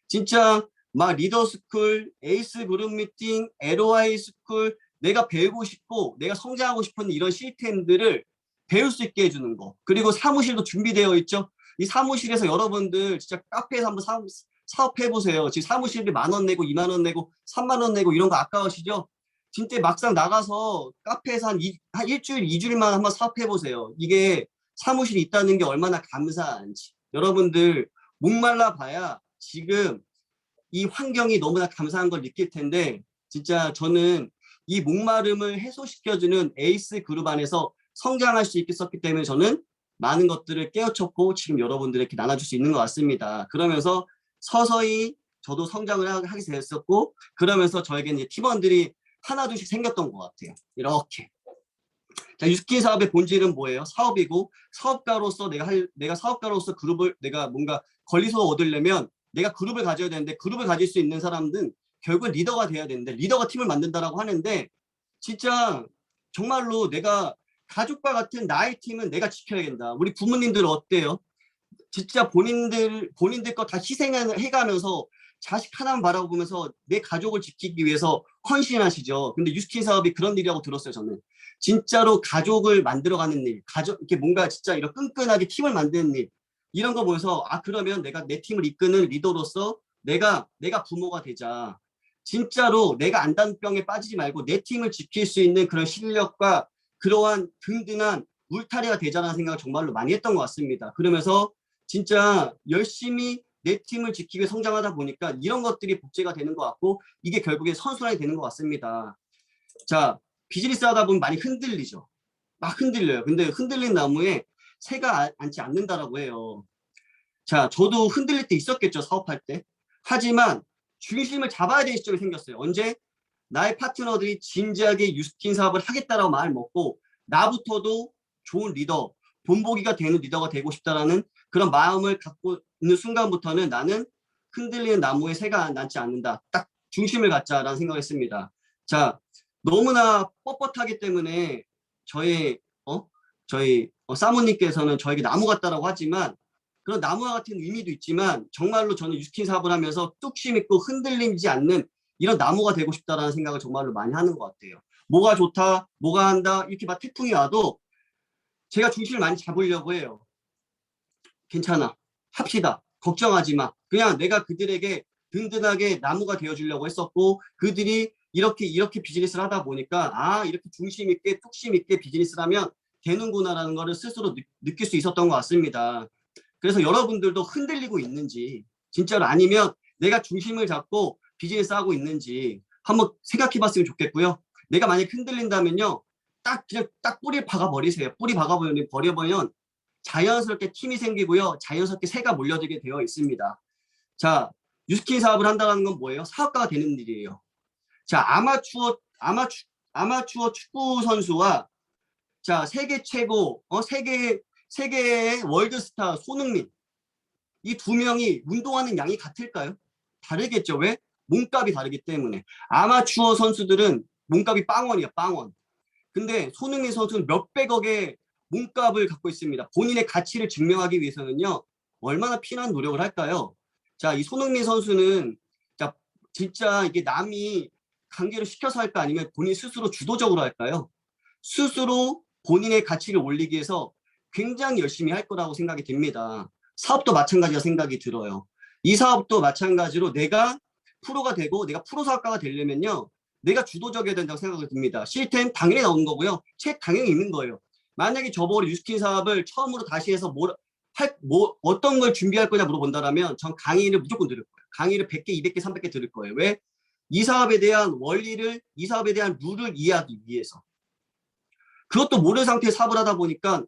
진짜 막 리더스쿨, 에이스 그룹 미팅, LOI 스쿨 내가 배우고 싶고 내가 성장하고 싶은 이런 시스템들을 배울 수 있게 해주는 거. 그리고 사무실도 준비되어 있죠. 이 사무실에서 여러분들 진짜 카페에서 한번 사업해보세요. 지금 사무실비 10,000원 내고 20,000원 내고 30,000원 내고 이런 거 아까우시죠? 진짜 막상 나가서 카페에서 한 일주일, 2주일만 한번 사업해보세요. 이게 사무실이 있다는 게 얼마나 감사한지. 여러분들 목말라 봐야 지금 이 환경이 너무나 감사한 걸 느낄 텐데 진짜 저는 이 목마름을 해소시켜주는 에이스 그룹 안에서 성장할 수 있었기 때문에 저는 많은 것들을 깨우쳤고 지금 여러분들에게 나눠줄 수 있는 것 같습니다. 그러면서 서서히 저도 성장을 하게 되었었고 그러면서 저에게는 팀원들이 하나둘씩 생겼던 것 같아요. 이렇게. 자, 뉴스킨 사업의 본질은 뭐예요? 사업이고, 사업가로서 내가 사업가로서 그룹을 내가 뭔가 권리소득을 얻으려면 내가 그룹을 가져야 되는데, 그룹을 가질 수 있는 사람은 결국은 리더가 돼야 되는데, 리더가 팀을 만든다라고 하는데, 진짜 정말로 내가 가족과 같은 나의 팀은 내가 지켜야 된다. 우리 부모님들 어때요? 진짜 본인들 거 다 희생해가면서 자식 하나만 바라보면서 내 가족을 지키기 위해서 헌신하시죠. 근데 뉴스킨 사업이 그런 일이라고 들었어요, 저는. 진짜로 가족을 만들어가는 일, 이렇게 뭔가 진짜 이런 끈끈하게 팀을 만드는 일, 이런 거 보면서, 아, 그러면 내가 내 팀을 이끄는 리더로서 내가 부모가 되자. 진짜로 내가 안단병에 빠지지 말고 내 팀을 지킬 수 있는 그런 실력과 그러한 든든한 울타리가 되자라는 생각을 정말로 많이 했던 것 같습니다. 그러면서 진짜 열심히 내 팀을 지키고 성장하다 보니까 이런 것들이 복제가 되는 것 같고, 이게 결국에 선순환이 되는 것 같습니다. 자, 비즈니스 하다 보면 많이 흔들리죠. 막 흔들려요. 근데 흔들린 나무에 새가 앉지 않는다라고 해요. 자, 저도 흔들릴 때 있었겠죠, 사업할 때. 하지만 중심을 잡아야 되는 시점이 생겼어요. 언제? 나의 파트너들이 진지하게 뉴스킨 사업을 하겠다라고 마음을 먹고, 나부터도 좋은 리더, 본보기가 되는 리더가 되고 싶다라는 그런 마음을 갖고 있는 순간부터는 나는 흔들리는 나무에 새가 남지 않는다. 딱 중심을 갖자라는 생각을 했습니다. 자, 너무나 뻣뻣하기 때문에 저희 사모님께서는 저에게 나무 같다라고 하지만, 그런 나무와 같은 의미도 있지만, 정말로 저는 뉴스킨 사업을 하면서 뚝심 있고 흔들리지 않는 이런 나무가 되고 싶다라는 생각을 정말로 많이 하는 것 같아요. 뭐가 좋다, 뭐가 한다, 이렇게 막 태풍이 와도 제가 중심을 많이 잡으려고 해요. 괜찮아, 합시다, 걱정하지 마. 그냥 내가 그들에게 든든하게 나무가 되어주려고 했었고, 그들이 이렇게 비즈니스를 하다 보니까, 아, 이렇게 중심 있게 뚝심 있게 비즈니스를 하면 되는구나라는 거를 스스로 느낄 수 있었던 것 같습니다. 그래서 여러분들도 흔들리고 있는지, 진짜로 아니면 내가 중심을 잡고 비즈니스 하고 있는지 한번 생각해 봤으면 좋겠고요. 내가 만약에 흔들린다면요, 그냥 뿌리 박아버리세요. 뿌리 박아버리면 자연스럽게 팀이 생기고요. 자연스럽게 새가 몰려들게 되어 있습니다. 자, 뉴스킨 사업을 한다는 건 뭐예요? 사업가가 되는 일이에요. 자, 아마추어 축구 선수와, 자, 세계 최고, 세계의 월드스타 손흥민, 이 두 명이 운동하는 양이 같을까요? 다르겠죠. 왜? 몸값이 다르기 때문에. 아마추어 선수들은 몸값이 빵원이야, 빵원. 근데 손흥민 선수는 몇백억의 몸값을 갖고 있습니다. 본인의 가치를 증명하기 위해서는요, 얼마나 피나는 노력을 할까요? 자, 이 손흥민 선수는, 자, 진짜 이게 남이 강제로 시켜서 할까, 아니면 본인 스스로 주도적으로 할까요? 스스로 본인의 가치를 올리기 위해서 굉장히 열심히 할 거라고 생각이 됩니다. 사업도 마찬가지라 생각이 들어요. 이 사업도 마찬가지로 내가 프로가 되고 내가 프로 사업가가 되려면요, 내가 주도적이어야 된다고 생각이 듭니다. 시스템 당연히 나오는 거고요. 책 당연히 있는 거예요. 만약에 저보고 뉴스킨 사업을 처음으로 다시 해서 어떤 걸 준비할 거냐 물어본다면 전 강의를 무조건 들을 거예요. 강의를 100개, 200개, 300개 들을 거예요. 왜? 이 사업에 대한 원리를, 이 사업에 대한 룰을 이해하기 위해서. 그것도 모르는 상태에 사업을 하다 보니까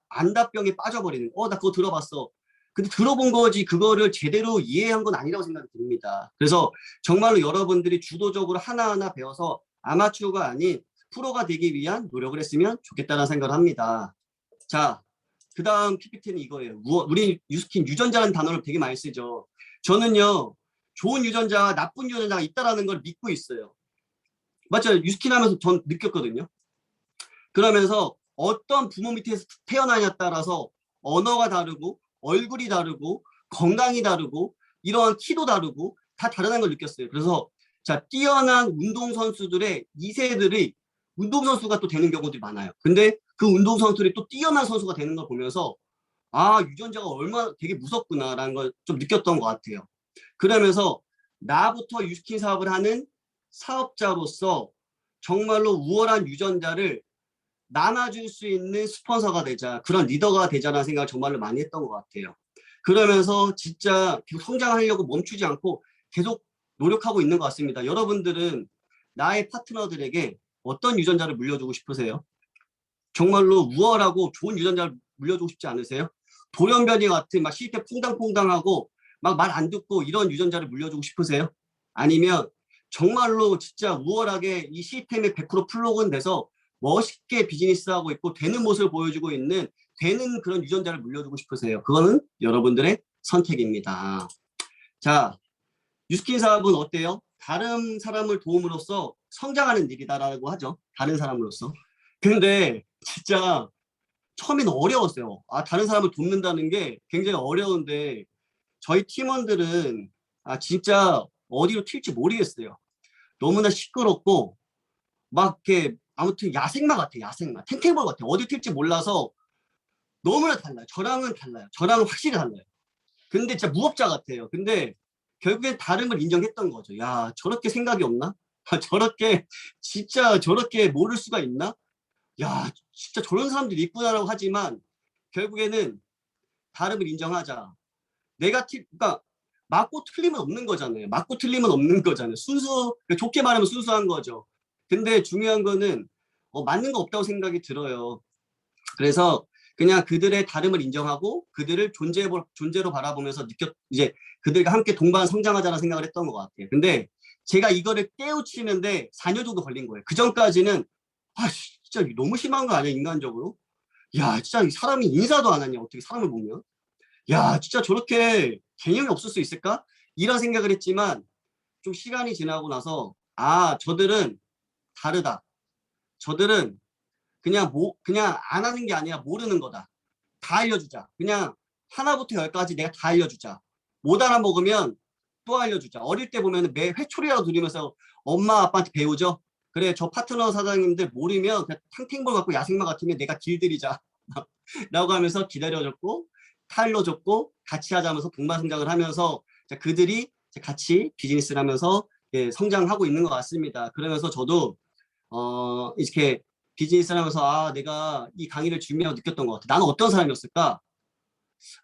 안다병에 빠져버리는, 나 그거 들어봤어. 근데 들어본 거지 그거를 제대로 이해한 건 아니라고 생각이 듭니다. 그래서 정말로 여러분들이 주도적으로 하나하나 배워서 아마추어가 아닌 프로가 되기 위한 노력을 했으면 좋겠다는 생각을 합니다. 자, 그 다음 PPT는 이거예요. 우리 뉴스킨 유전자라는 단어를 되게 많이 쓰죠. 저는요, 좋은 유전자와 나쁜 유전자가 있다는 걸 믿고 있어요. 맞죠? 뉴스킨 하면서 전 느꼈거든요. 그러면서 어떤 부모 밑에서 태어나냐에 따라서 언어가 다르고 얼굴이 다르고 건강이 다르고 이러한 키도 다르고 다 다르다는 걸 느꼈어요. 그래서 자, 뛰어난 운동선수들의 2세들이 운동선수가 또 되는 경우들이 많아요. 근데 그 운동선수들이 또 뛰어난 선수가 되는 걸 보면서, 아, 유전자가 얼마나 되게 무섭구나라는 걸 좀 느꼈던 것 같아요. 그러면서 나부터 뉴스킨 사업을 하는 사업자로서 정말로 우월한 유전자를 나눠줄 수 있는 스폰서가 되자, 그런 리더가 되자라는 생각을 정말로 많이 했던 것 같아요. 그러면서 진짜 계속 성장하려고 멈추지 않고 계속 노력하고 있는 것 같습니다. 여러분들은 나의 파트너들에게 어떤 유전자를 물려주고 싶으세요? 정말로 우월하고 좋은 유전자를 물려주고 싶지 않으세요? 돌연변이 같은 막 시대 퐁당퐁당하고 막 말 안 듣고 이런 유전자를 물려주고 싶으세요? 아니면 정말로 진짜 우월하게 이 시스템에 100% 플러그인 돼서 멋있게 비즈니스하고 있고 되는 모습을 보여주고 있는 되는 그런 유전자를 물려주고 싶으세요. 그거는 여러분들의 선택입니다. 자, 뉴스킨 사업은 어때요? 다른 사람을 도움으로써 성장하는 일이다라고 하죠. 다른 사람으로서. 근데 진짜 처음에는 어려웠어요. 다른 사람을 돕는다는 게 굉장히 어려운데 저희 팀원들은 진짜 어디로 튈지 모르겠어요. 너무나 시끄럽고 막 이렇게 아무튼 야생마 같아, 야생마. 탱탱볼 같아. 어디 튈지 몰라서 너무나 달라요. 저랑은 달라요. 저랑은 확실히 달라요. 근데 진짜 무법자 같아요. 근데 결국엔 다름을 인정했던 거죠. 야, 저렇게 생각이 없나? 저렇게 진짜 저렇게 모를 수가 있나? 야, 진짜 저런 사람들이 있구나라고 하지만 결국에는 다름을 인정하자. 그러니까 맞고 틀림은 없는 거잖아요. 맞고 틀림은 없는 거잖아요. 그러니까 좋게 말하면 순수한 거죠. 근데 중요한 거는 맞는 거 없다고 생각이 들어요. 그래서 그냥 그들의 다름을 인정하고 그들을 존재로 바라보면서 이제 그들과 함께 동반 성장하자는 생각을 했던 것 같아요. 근데 제가 이거를 깨우치는데 4년 정도 걸린 거예요. 그 전까지는 진짜 너무 심한 거 아니야, 인간적으로? 야, 진짜 사람이 인사도 안 하냐, 어떻게 사람을 보면? 야, 진짜 저렇게 개념이 없을 수 있을까? 이런 생각을 했지만 좀 시간이 지나고 나서 저들은 다르다. 저들은 그냥 안 하는 게 아니라 모르는 거다. 다 알려주자. 그냥 하나부터 열까지 내가 다 알려주자. 못 알아먹으면 또 알려주자. 어릴 때 보면 매 회초리라도 들이면서 엄마 아빠한테 배우죠. 그래, 저 파트너 사장님들 모르면 그냥 탱탱볼 갖고 야생마 같으면 내가 길들이자. 라고 하면서 기다려줬고 타일러줬고 같이 하자면서 동반성장을 하면서 그들이 같이 비즈니스를 하면서 성장하고 있는 것 같습니다. 그러면서 저도 이렇게 비즈니스를 하면서 내가 이 강의를 준비하고 느꼈던 것 같아. 나는 어떤 사람이었을까?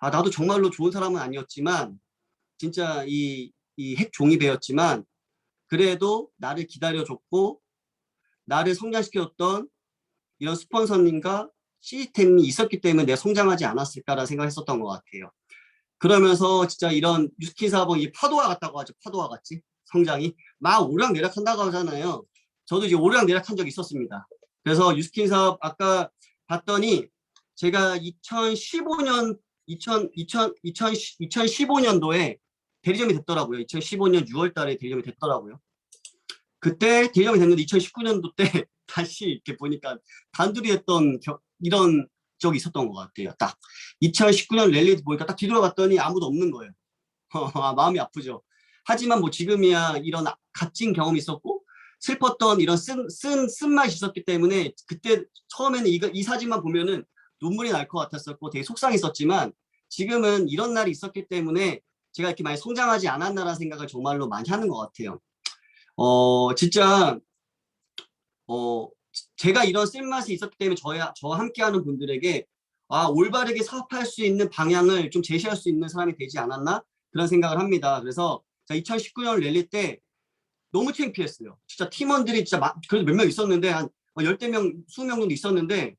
나도 정말로 좋은 사람은 아니었지만 진짜 이 핵종이 되었지만 그래도 나를 기다려줬고 나를 성장시켰던 이런 스폰서님과 시스템이 있었기 때문에 내가 성장하지 않았을까라는 생각을 했었던 것 같아요. 그러면서 진짜 이런 뉴스킨 사업은 이 파도와 같다고 하죠. 파도와 같이 성장이 막 오르락내락한다고 하잖아요. 저도 이제 오르락내락한 적이 있었습니다. 그래서 뉴스킨 사업 아까 봤더니 제가 2015년 2015년도에 대리점이 됐더라고요. 2015년 6월 달에 대리점이 됐더라고요. 그때 대리점이 됐는데 2019년도 때 다시 이렇게 보니까 단둘이 했던 이런 적이 있었던 것 같아요. 딱 2019년 랠리 보니까 딱 뒤돌아봤더니 아무도 없는 거예요. 마음이 아프죠. 하지만 뭐 지금이야 이런 값진 경험이 있었고 슬펐던 이런 쓴맛이 있었기 때문에 그때 처음에는 이 사진만 보면은 눈물이 날 것 같았었고 되게 속상했었지만 지금은 이런 날이 있었기 때문에 제가 이렇게 많이 성장하지 않았나라는 생각을 정말로 많이 하는 것 같아요. 진짜 제가 이런 쓴맛이 있었기 때문에 저와 함께하는 분들에게 올바르게 사업할 수 있는 방향을 좀 제시할 수 있는 사람이 되지 않았나 그런 생각을 합니다. 그래서 2019년 랠리 때 너무 창피했어요. 진짜 팀원들이 진짜 그래도 몇 명 있었는데 한 10명, 20명 정도 있었는데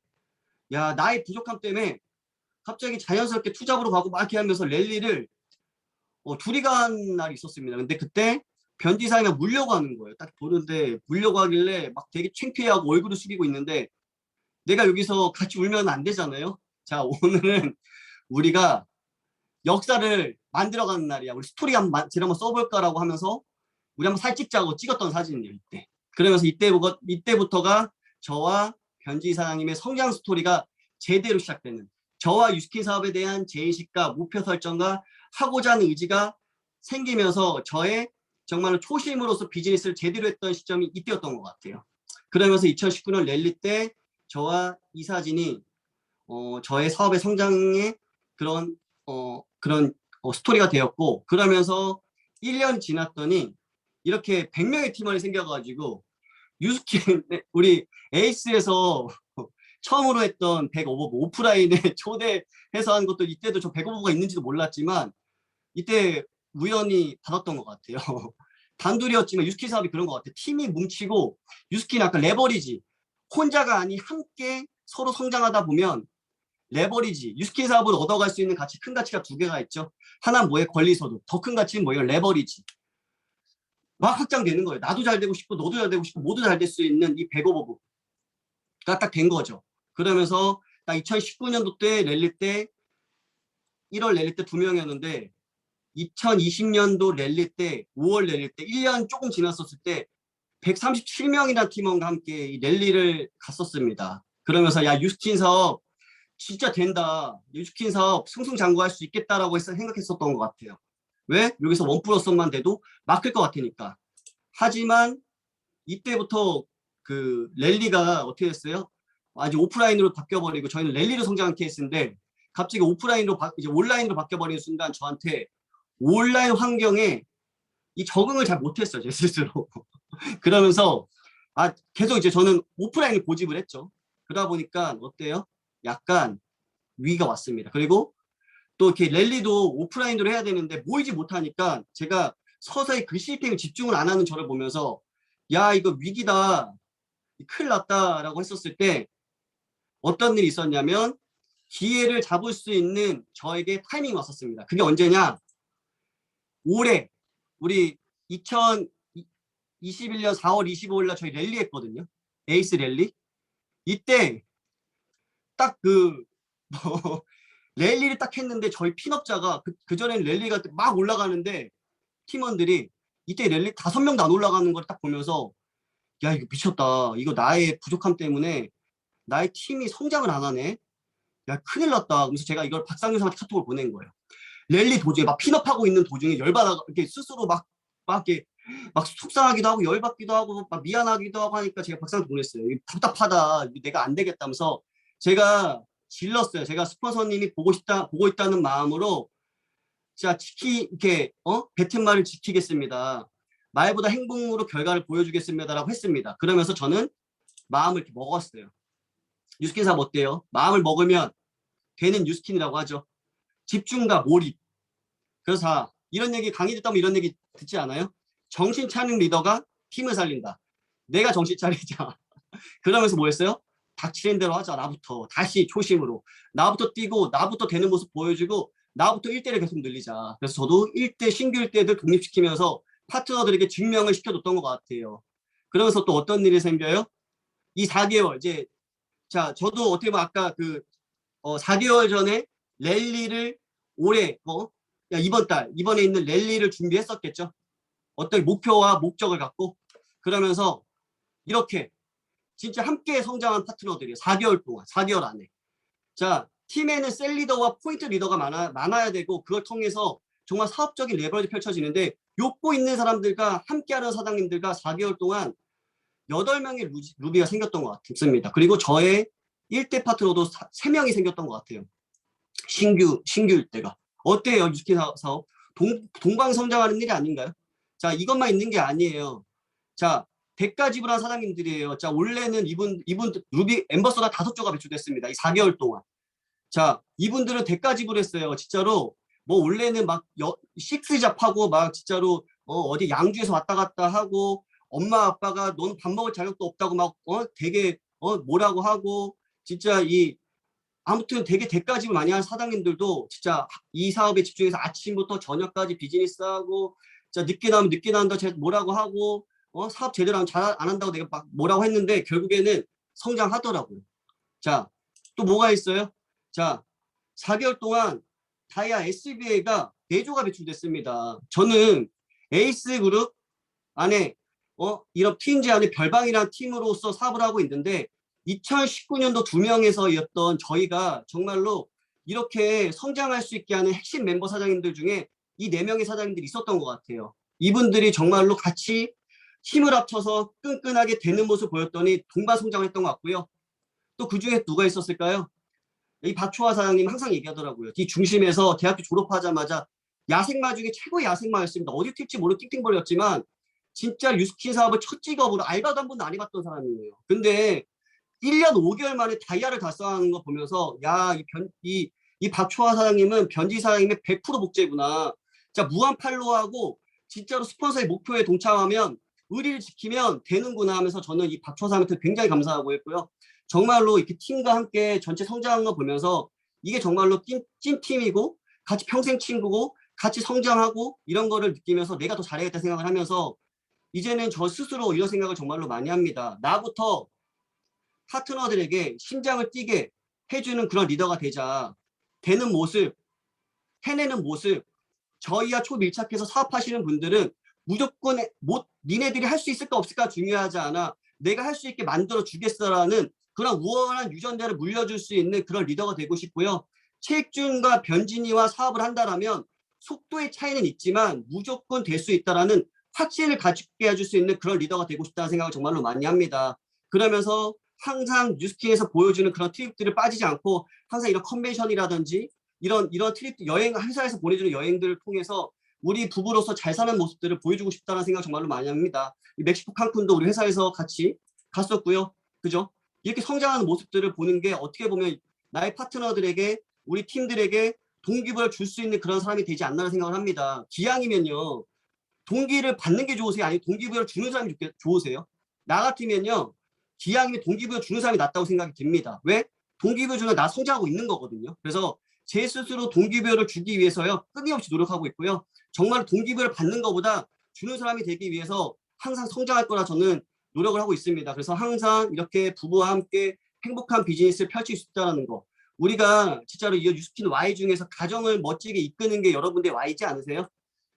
야, 나의 부족함 때문에 갑자기 자연스럽게 투잡으로 가고 막 이렇게 하면서 랠리를 둘이 간 날이 있었습니다. 근데 그때 변지사님이 물려고 하는 거예요. 딱 보는데 물려고 하길래 막 되게 창피하고 얼굴을 숙이고 있는데 내가 여기서 같이 울면 안 되잖아요. 자, 오늘은 우리가 역사를 만들어가는 날이야. 우리 스토리 한번 써볼까라고 하면서 우리 한번 사진 찍자고 찍었던 사진이에요. 이때. 그러면서 이때부터가 저와 변지 사장님의 성장 스토리가 제대로 시작되는 저와 유스킨 사업에 대한 제인식과 목표 설정과 하고자 하는 의지가 생기면서 저의 정말로 초심으로서 비즈니스를 제대로 했던 시점이 이때였던 것 같아요. 그러면서 2019년 랠리 때 저와 이 사진이 저의 사업의 성장의 그런 스토리가 되었고 그러면서 1년 지났더니 이렇게 100명의 팀원이 생겨가지고 유스킨 우리 에이스에서 처음으로 했던 100오버 오프라인에 초대해서 한 것도 이때도 저 100오버가 있는지도 몰랐지만 이때 우연히 받았던 것 같아요. 단둘이었지만 유스킨 사업이 그런 것 같아요. 팀이 뭉치고 유스킨 아까 레버리지 혼자가 아닌 함께 서로 성장하다 보면 레버리지 유스킨 사업을 얻어갈 수 있는 큰 가치가 두 개가 있죠. 하나는 뭐의 권리소득, 더 큰 가치는 뭐예요? 레버리지. 막 확장되는 거예요. 나도 잘 되고 싶고 너도 잘 되고 싶고 모두 잘 될 수 있는 이 백오버가 딱 된 거죠. 그러면서 딱 2019년도 때 랠리 때 1월 랠리 때 2명이었는데 2020년도 랠리 때 5월 랠리 때 1년 조금 지났었을 때 137명이나 팀원과 함께 이 랠리를 갔었습니다. 그러면서 야 유스킨 사업 진짜 된다. 유스킨 사업 승승장구할 수 있겠다라고 생각했었던 것 같아요. 왜? 여기서 원 플러스 원만 돼도 막힐 것 같으니까. 하지만 이때부터 그 랠리가 어떻게 됐어요? 아주 오프라인으로 바뀌어버리고 저희는 랠리로 성장한 케이스인데 갑자기 오프라인으로 이제 온라인으로 바뀌어버리는 순간 저한테 온라인 환경에 이 적응을 잘 못했어요, 제 스스로. 그러면서 계속 이제 저는 오프라인을 고집을 했죠. 그러다 보니까 어때요? 약간 위기가 왔습니다. 그리고 또 이렇게 랠리도 오프라인으로 해야 되는데 모이지 못하니까 제가 서서히 그 시스템에 집중을 안 하는 저를 보면서 야 이거 위기다, 큰일 났다라고 했었을 때 어떤 일이 있었냐면 기회를 잡을 수 있는 저에게 타이밍이 왔었습니다. 그게 언제냐? 올해 우리 2021년 4월 25일 날 저희 랠리 했거든요. 에이스 랠리. 이때 딱 뭐, 랠리를 딱 했는데 저희 핀업자가 그전에는 랠리가 막 올라가는데 팀원들이 이때 랠리 5명도 안 올라가는 걸 딱 보면서 야 이거 미쳤다. 이거 나의 부족함 때문에 나의 팀이 성장을 안 하네. 야 큰일 났다. 그래서 제가 이걸 박상규 선한테 카톡을 보낸 거예요. 랠리 도중에 막 핀업하고 있는 도중에 열받아 이렇게 스스로 막 이렇게 막 속상하기도 하고 열받기도 하고 막 미안하기도 하고 하니까 제가 박상규 보냈어요. 답답하다. 내가 안 되겠다면서 제가 질렀어요. 제가 스폰서님이 보고 있다는 마음으로 자 이렇게 뱉은 말을 지키겠습니다. 말보다 행동으로 결과를 보여주겠습니다라고 했습니다. 그러면서 저는 마음을 이렇게 먹었어요. 뉴스킨 사업 어때요? 마음을 먹으면 되는 뉴스킨이라고 하죠. 집중과 몰입. 그래서 이런 얘기 강의 듣다 보면 이런 얘기 듣지 않아요? 정신 차린 리더가 팀을 살린다. 내가 정신 차리자. 그러면서 뭐 했어요? 닥치는 대로 하자. 나부터 다시 초심으로 나부터 뛰고 나부터 되는 모습 보여주고 나부터 1대를 계속 늘리자. 그래서 저도 1대 신규 1대들 독립시키면서 파트너들에게 증명을 시켜줬던 것 같아요. 그러면서 또 어떤 일이 생겨요? 이 4개월 이제 자 저도 어떻게 보면 아까 4개월 전에 랠리를 올해 이번에 있는 랠리를 준비했었겠죠. 어떤 목표와 목적을 갖고 그러면서 이렇게 진짜 함께 성장한 파트너들이에요. 4개월 동안 4개월 안에 자 팀에는 셀 리더와 포인트 리더가 많아야 되고 그걸 통해서 정말 사업적인 레버리지 펼쳐지는데 욕구 있는 사람들과 함께하는 사장님들과 4개월 동안 8명의 루비가 생겼던 것 같습니다. 그리고 저의 1대 파트너도 3명이 생겼던 것 같아요. 신규일 때가. 어때요? 유스킨 사업? 동방성장하는 일이 아닌가요? 자, 이것만 있는 게 아니에요. 자, 대가 지불한 사장님들이에요. 자, 원래는 이분 루비 엠버서더 5조가 배출됐습니다. 이 4개월 동안. 자, 이분들은 대가 지불했어요. 진짜로 뭐 원래는 막 식스잡하고 막 진짜로 어디 양주에서 왔다 갔다 하고 엄마 아빠가 너는 밥 먹을 자격도 없다고 막 되게 뭐라고 하고 진짜 아무튼 되게 대가 지불 많이 한 사장님들도 진짜 이 사업에 집중해서 아침부터 저녁까지 비즈니스하고 진짜 늦게 나오면 늦게 나온다 뭐라고 하고 사업 제대로 잘 안 한다고 내가 막 뭐라고 했는데 결국에는 성장하더라고요. 자, 또 뭐가 있어요? 자, 4개월 동안 다이아 SBA가 4조가 배출됐습니다. 저는 에이스 그룹 안에 이런 TNG 안에 별방이라는 팀으로서 사업을 하고 있는데 2019년도 2명에서였던 저희가 정말로 이렇게 성장할 수 있게 하는 핵심 멤버 사장님들 중에 이 4명의 사장님들이 있었던 것 같아요. 이분들이 정말로 같이 힘을 합쳐서 끈끈하게 되는 모습을 보였더니 동반성장을 했던 것 같고요. 또 그중에 누가 있었을까요? 이 박초아 사장님 항상 얘기하더라고요. 이 중심에서 대학교 졸업하자마자 야생마 중에 최고의 야생마였습니다. 어디 튈지 모르고 띵띵거렸지만 진짜 유스킨 사업을 첫 직업으로 알바도 한 번도 안 해봤던 사람이에요. 근데 1년 5개월 만에 다이아를 달성하는 거 보면서 야, 이 박초아 사장님은 변지 사장님의 100% 복제구나. 자, 무한 팔로우하고 진짜로 스폰서의 목표에 동참하면 의리를 지키면 되는구나 하면서 저는 이 박초아 사장님한테 굉장히 감사하고 했고요. 정말로 이렇게 팀과 함께 전체 성장한 거 보면서 이게 정말로 찐 팀이고 같이 평생 친구고 같이 성장하고 이런 거를 느끼면서 내가 더 잘해야겠다 생각을 하면서 이제는 저 스스로 이런 생각을 정말로 많이 합니다. 나부터 파트너들에게 심장을 뛰게 해주는 그런 리더가 되는 모습, 해내는 모습, 저희와 초밀착해서 사업하시는 분들은 무조건 니네들이 할 수 있을까 없을까 중요하지 않아. 내가 할 수 있게 만들어 주겠어라는 그런 우월한 유전자를 물려줄 수 있는 그런 리더가 되고 싶고요. 최익준과 변진이와 사업을 한다라면 속도의 차이는 있지만 무조건 될 수 있다라는 확신을 가지게 해줄 수 있는 그런 리더가 되고 싶다는 생각을 정말로 많이 합니다. 그러면서 항상 뉴스킨에서 보여주는 그런 트립들을 빠지지 않고 항상 이런 컨벤션이라든지 이런 트립 여행 회사에서 보내주는 여행들을 통해서 우리 부부로서 잘 사는 모습들을 보여주고 싶다는 생각 정말로 많이 합니다. 멕시코 칸쿤도 우리 회사에서 같이 갔었고요. 그죠? 이렇게 성장하는 모습들을 보는 게 어떻게 보면 나의 파트너들에게 우리 팀들에게 동기부여를 줄 수 있는 그런 사람이 되지 않나라는 생각을 합니다. 기왕이면요. 동기를 받는 게 좋으세요? 아니면 동기부여를 주는 사람이 좋으세요? 나 같으면요. 기왕이면 동기부여 주는 사람이 낫다고 생각이 듭니다. 왜? 동기부여 주면 나 성장하고 있는 거거든요. 그래서 제 스스로 동기부여를 주기 위해서요. 끊임없이 노력하고 있고요. 정말 동기부여를 받는 것보다 주는 사람이 되기 위해서 항상 성장할 거라 저는 노력을 하고 있습니다. 그래서 항상 이렇게 부부와 함께 행복한 비즈니스를 펼칠 수 있다는 거. 우리가 진짜로 이 유스킨 Y 중에서 가정을 멋지게 이끄는 게 여러분들의 Y지 않으세요?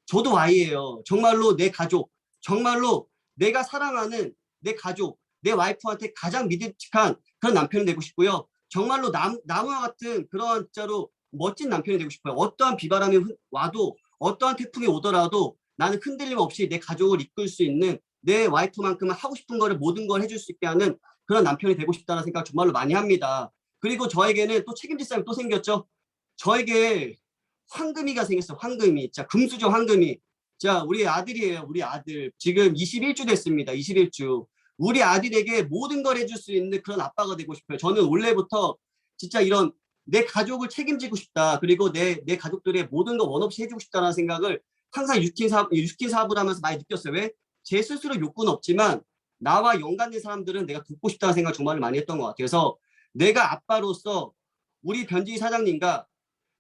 저도 Y예요. 정말로 내 가족, 정말로 내가 사랑하는 내 가족, 내 와이프한테 가장 믿음직한 그런 남편이 되고 싶고요. 정말로 나무와 같은 그런 진짜로 멋진 남편이 되고 싶어요. 어떠한 비바람이 와도 어떠한 태풍이 오더라도 나는 흔들림 없이 내 가족을 이끌 수 있는 내 와이프만큼은 하고 싶은 거를 모든 걸 해줄 수 있게 하는 그런 남편이 되고 싶다는 생각 정말로 많이 합니다. 그리고 저에게는 또 책임질 사람이 또 생겼죠. 저에게 황금이가 생겼어. 황금이. 자, 금수저 황금이. 자, 우리 아들이에요. 우리 아들. 지금 21주 됐습니다. 21주. 우리 아들에게 모든 걸 해줄 수 있는 그런 아빠가 되고 싶어요. 저는 원래부터 진짜 이런 내 가족을 책임지고 싶다. 그리고 내 가족들의 모든 거 원 없이 해주고 싶다는 생각을 항상 유스킨 사업을 하면서 많이 느꼈어요. 왜? 제 스스로 욕구는 없지만 나와 연관된 사람들은 내가 돕고 싶다는 생각을 정말 많이 했던 것 같아요. 그래서 내가 아빠로서 우리 변진희 사장님과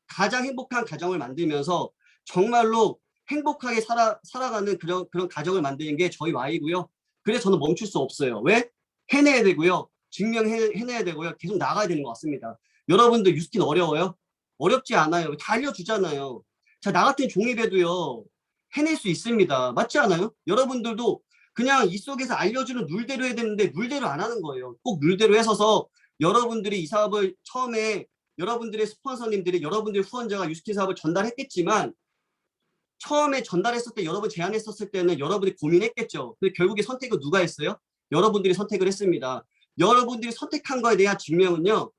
가장 행복한 가정을 만들면서 정말로 행복하게 살아가는 그런 가정을 만드는 게 저희 Y고요. 그래서 저는 멈출 수 없어요. 왜? 해내야 되고요. 해내야 되고요. 계속 나가야 되는 것 같습니다. 여러분들 유스킨 어려워요? 어렵지 않아요. 다 알려주잖아요. 자, 나 같은 종이배도요. 해낼 수 있습니다. 맞지 않아요? 여러분들도 그냥 이 속에서 알려주는 룰대로 해야 되는데 룰대로 안 하는 거예요. 꼭 룰대로 해서서 여러분들이 이 사업을 처음에 여러분들의 스폰서님들이 여러분들의 후원자가 유스킨 사업을 전달했겠지만 처음에 전달했을 때 여러분 제안했었을 때는 여러분이 고민했겠죠. 근데 결국에 선택을 누가 했어요? 여러분들이 선택을 했습니다. 여러분들이 선택한 거에 대한 증명은요.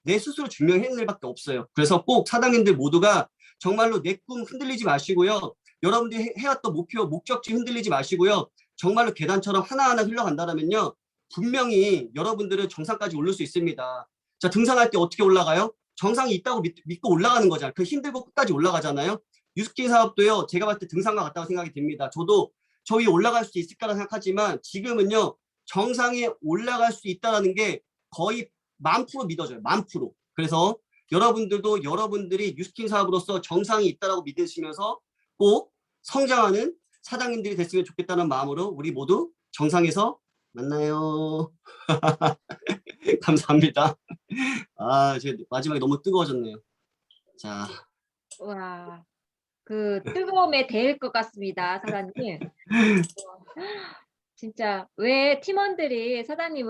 내 스스로 증명해낼 수밖에 없어요. 그래서 꼭 사장님들 모두가 정말로 내 꿈 흔들리지 마시고요. 여러분들이 해왔던 목표, 목적지 흔들리지 마시고요. 정말로 계단처럼 하나하나 흘러간다면요. 분명히 여러분들은 정상까지 오를 수 있습니다. 자, 등산할 때 어떻게 올라가요? 정상이 있다고 믿고 올라가는 거잖아요. 그 힘들고 끝까지 올라가잖아요. 유스킨 사업도요. 제가 봤을 때 등산과 같다고 생각이 듭니다. 저도 저 위에 올라갈 수 있을 거라 생각하지만 지금은요. 정상에 올라갈 수 있다는 게 거의 10,000% 믿어져요. 10,000%. 그래서 여러분들도 여러분들이 뉴스킨 사업으로서 정상이 있다라고 믿으시면서 꼭 성장하는 사장님들이 됐으면 좋겠다는 마음으로 우리 모두 정상에서 만나요. 감사합니다. 아, 제 마지막에 너무 뜨거워졌네요. 자, 와, 그 뜨거움에 데일 것 같습니다, 사장님. 진짜 왜 팀원들이 사장님을